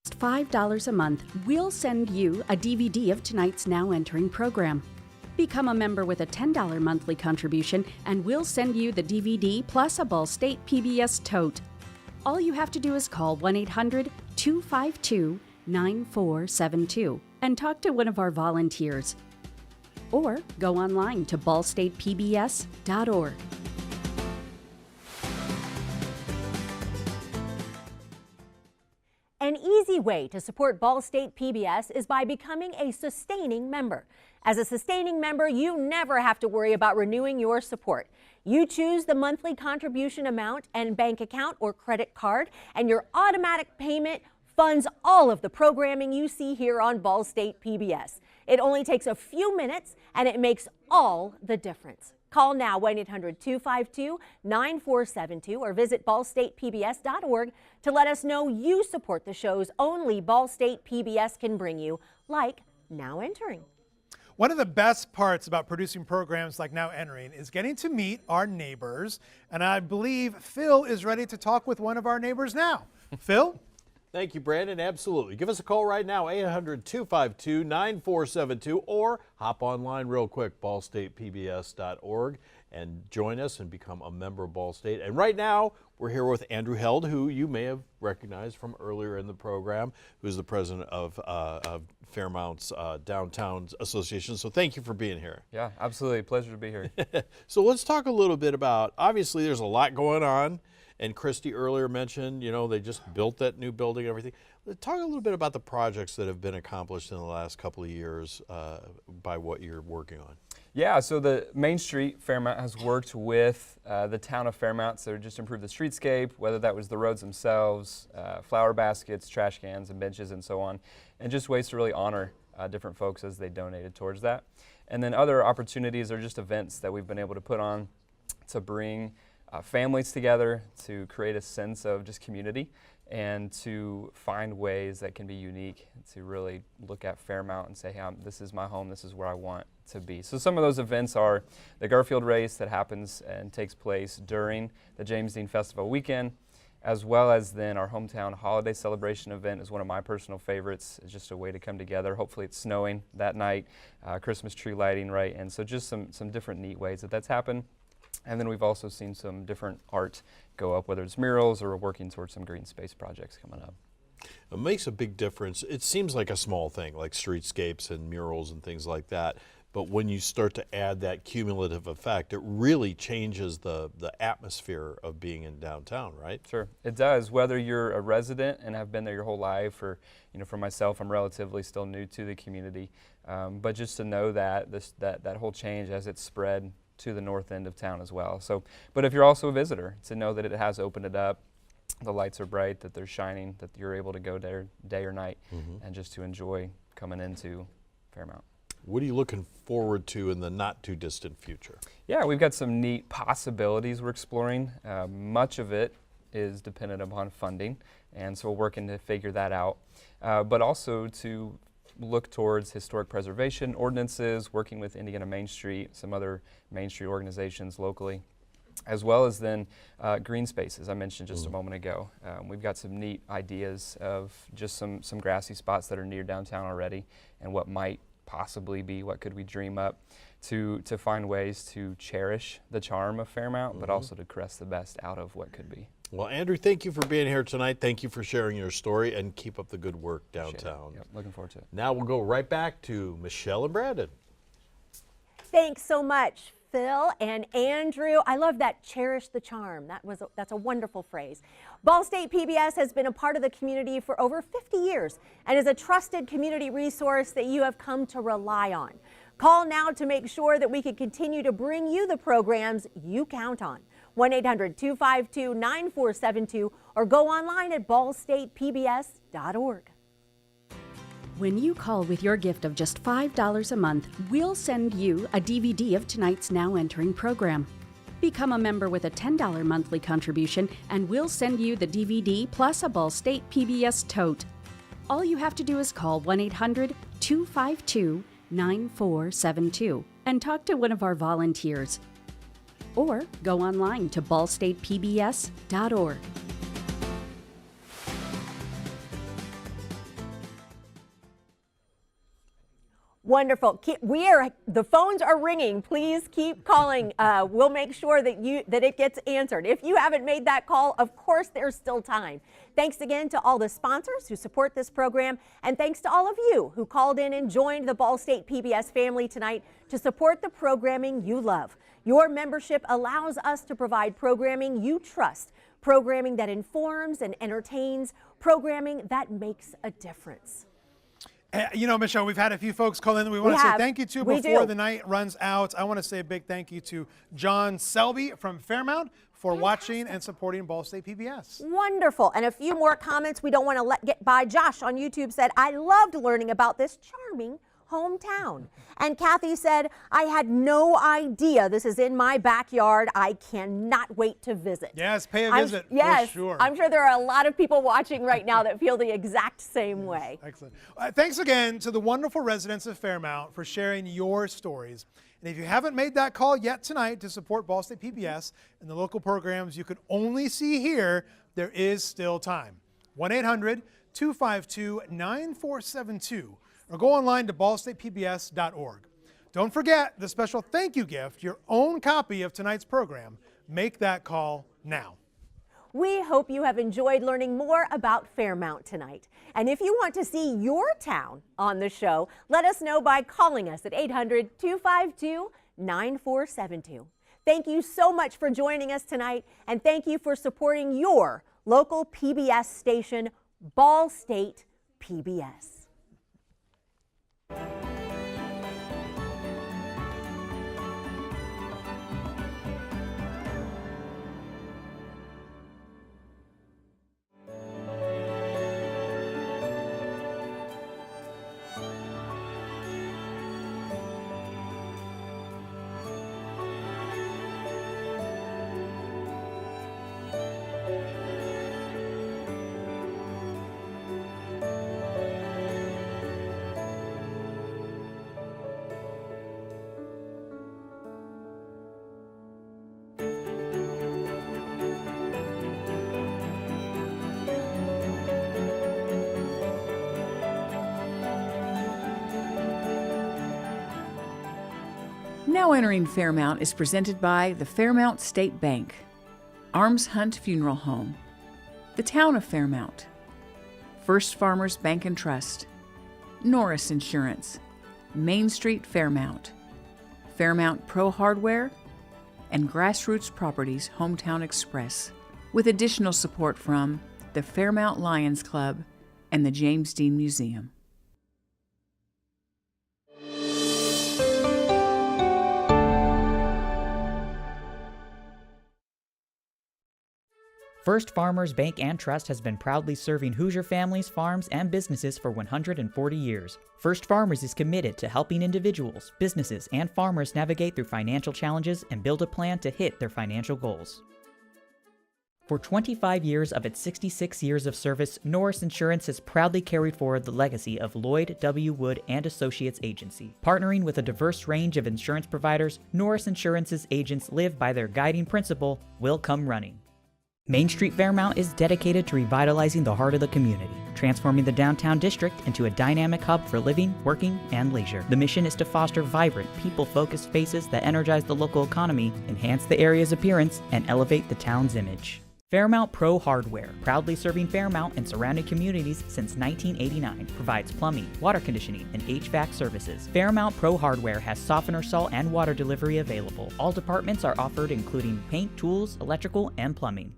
$5 a month, we'll send you a DVD of tonight's Now Entering program. Become a member with a $10 monthly contribution, and we'll send you the DVD plus a Ball State PBS tote. All you have to do is call 1-800-252-9472 and talk to one of our volunteers. Or go online to ballstatepbs.org. An easy way to support Ball State PBS is by becoming a sustaining member. As a sustaining member, you never have to worry about renewing your support. You choose the monthly contribution amount and bank account or credit card, and your automatic payment funds all of the programming you see here on Ball State PBS. It only takes a few minutes, and it makes all the difference. Call now, 1-800-252-9472, or visit ballstatepbs.org to let us know you support the shows only Ball State PBS can bring you, like Now Entering. One of the best parts about producing programs like Now Entering is getting to meet our neighbors, and I believe Phil is ready to talk with one of our neighbors now. Phil? Thank you, Brandon. Absolutely. Give us a call right now, 800-252-9472, or hop online real quick, ballstatepbs.org, and join us and become a member of Ball State. And right now, we're here with Andrew Held, who you may have recognized from earlier in the program, who's the president of Fairmount's Downtown Association. So thank you for being here. Yeah, absolutely. Pleasure to be here. So let's talk a little bit about, obviously there's a lot going on. And Christy earlier mentioned, you know, they just built that new building and everything. Let's talk a little bit about the projects that have been accomplished in the last couple of years by what you're working on. Yeah, so the Main Street Fairmount has worked with the town of Fairmount to just improve the streetscape, whether that was the roads themselves, flower baskets, trash cans, and benches, and so on, and just ways to really honor different folks as they donated towards that. And then other opportunities are just events that we've been able to put on to bring families together, to create a sense of just community, and to find ways that can be unique, to really look at Fairmount and say, hey, this is my home, this is where I want to be. So some of those events are the Garfield race that happens and takes place during the James Dean Festival weekend, as well as then our hometown holiday celebration event is one of my personal favorites. It's just a way to come together. Hopefully it's snowing that night, Christmas tree lighting, right? And so just some different neat ways that that's happened. And then we've also seen some different art go up, whether it's murals or we're working towards some green space projects coming up. It makes a big difference. It seems like a small thing, like streetscapes and murals and things like that. But when you start to add that cumulative effect, it really changes the atmosphere of being in downtown, right? Sure, it does. Whether you're a resident and have been there your whole life, or for myself, I'm relatively still new to the community. But just to know that that whole change as it's spread to the north end of town as well. So, but if you're also a visitor, to know that it has opened it up, the lights are bright, that they're shining, that you're able to go there day or night, and just to enjoy coming into Fairmount. What are you looking forward to in the not too distant future? Yeah, we've got some neat possibilities we're exploring. Much of it is dependent upon funding, and so we're working to figure that out. But also to look towards historic preservation ordinances, working with Indiana Main Street, some other Main Street organizations locally, as well as then green spaces I mentioned just a moment ago. We've got some neat ideas of just some grassy spots that are near downtown already, and what might possibly be, what could we dream up to find ways to cherish the charm of Fairmount, but also to caress the best out of what could be. Well, Andrew, thank you for being here tonight. Thank you for sharing your story, and keep up the good work downtown. Yep, looking forward to it. Now we'll go right back to Michelle and Brandon. Thanks so much, Phil and Andrew. I love that, cherish the charm. That's a wonderful phrase. Ball State PBS has been a part of the community for over 50 years and is a trusted community resource that you have come to rely on. Call now to make sure that we can continue to bring you the programs you count on. 1-800-252-9472 or go online at ballstatepbs.org. When you call with your gift of just $5 a month, we'll send you a DVD of tonight's Now Entering program. Become a member with a $10 monthly contribution, and we'll send you the DVD plus a Ball State PBS tote. All you have to do is call 1-800-252-9472 and talk to one of our volunteers. Or go online to ballstatepbs.org. Wonderful. The phones are ringing. Please keep calling. We'll make sure that it gets answered. If you haven't made that call, of course there's still time. Thanks again to all the sponsors who support this program, and thanks to all of you who called in and joined the Ball State PBS family tonight to support the programming you love. Your membership allows us to provide programming you trust, programming that informs and entertains, programming that makes a difference. Michelle, we've had a few folks call in that we want to say thank you to before the night runs out. I want to say a big thank you to John Selby from Fairmount for watching and supporting Ball State PBS. Wonderful. And a few more comments we don't want to let get by. Josh on YouTube said, I loved learning about this charming hometown. And Kathy said, I had no idea this is in my backyard. I cannot wait to visit. Yes, pay a visit. Yes, for sure. I'm sure there are a lot of people watching right now that feel the exact same way. Excellent. Thanks again to the wonderful residents of Fairmount for sharing your stories. And if you haven't made that call yet tonight to support Ball State PBS and the local programs you can only see here, there is still time. 1-800-252-9472 or go online to ballstatepbs.org. Don't forget the special thank you gift, your own copy of tonight's program. Make that call now. We hope you have enjoyed learning more about Fairmount tonight. And if you want to see your town on the show, let us know by calling us at 800-252-9472. Thank you so much for joining us tonight, and thank you for supporting your local PBS station, Ball State PBS. Now Entering Fairmount is presented by the Fairmount State Bank, Arms Hunt Funeral Home, the Town of Fairmount, First Farmers Bank and Trust, Norris Insurance, Main Street Fairmount, Fairmount Pro Hardware, and Grassroots Properties Hometown Express, with additional support from the Fairmount Lions Club and the James Dean Museum. First Farmers Bank and Trust has been proudly serving Hoosier families, farms, and businesses for 140 years. First Farmers is committed to helping individuals, businesses, and farmers navigate through financial challenges and build a plan to hit their financial goals. For 25 years of its 66 years of service, Norris Insurance has proudly carried forward the legacy of Lloyd W. Wood and Associates Agency. Partnering with a diverse range of insurance providers, Norris Insurance's agents live by their guiding principle, "Will come running." Main Street Fairmount is dedicated to revitalizing the heart of the community, transforming the downtown district into a dynamic hub for living, working, and leisure. The mission is to foster vibrant, people-focused spaces that energize the local economy, enhance the area's appearance, and elevate the town's image. Fairmount Pro Hardware, proudly serving Fairmount and surrounding communities since 1989, provides plumbing, water conditioning, and HVAC services. Fairmount Pro Hardware has softener salt and water delivery available. All departments are offered, including paint, tools, electrical, and plumbing.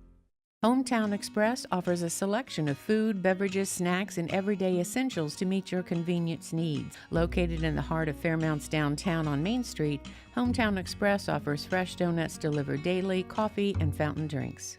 Hometown Express offers a selection of food, beverages, snacks, and everyday essentials to meet your convenience needs. Located in the heart of Fairmount's downtown on Main Street, Hometown Express offers fresh donuts delivered daily, coffee, and fountain drinks.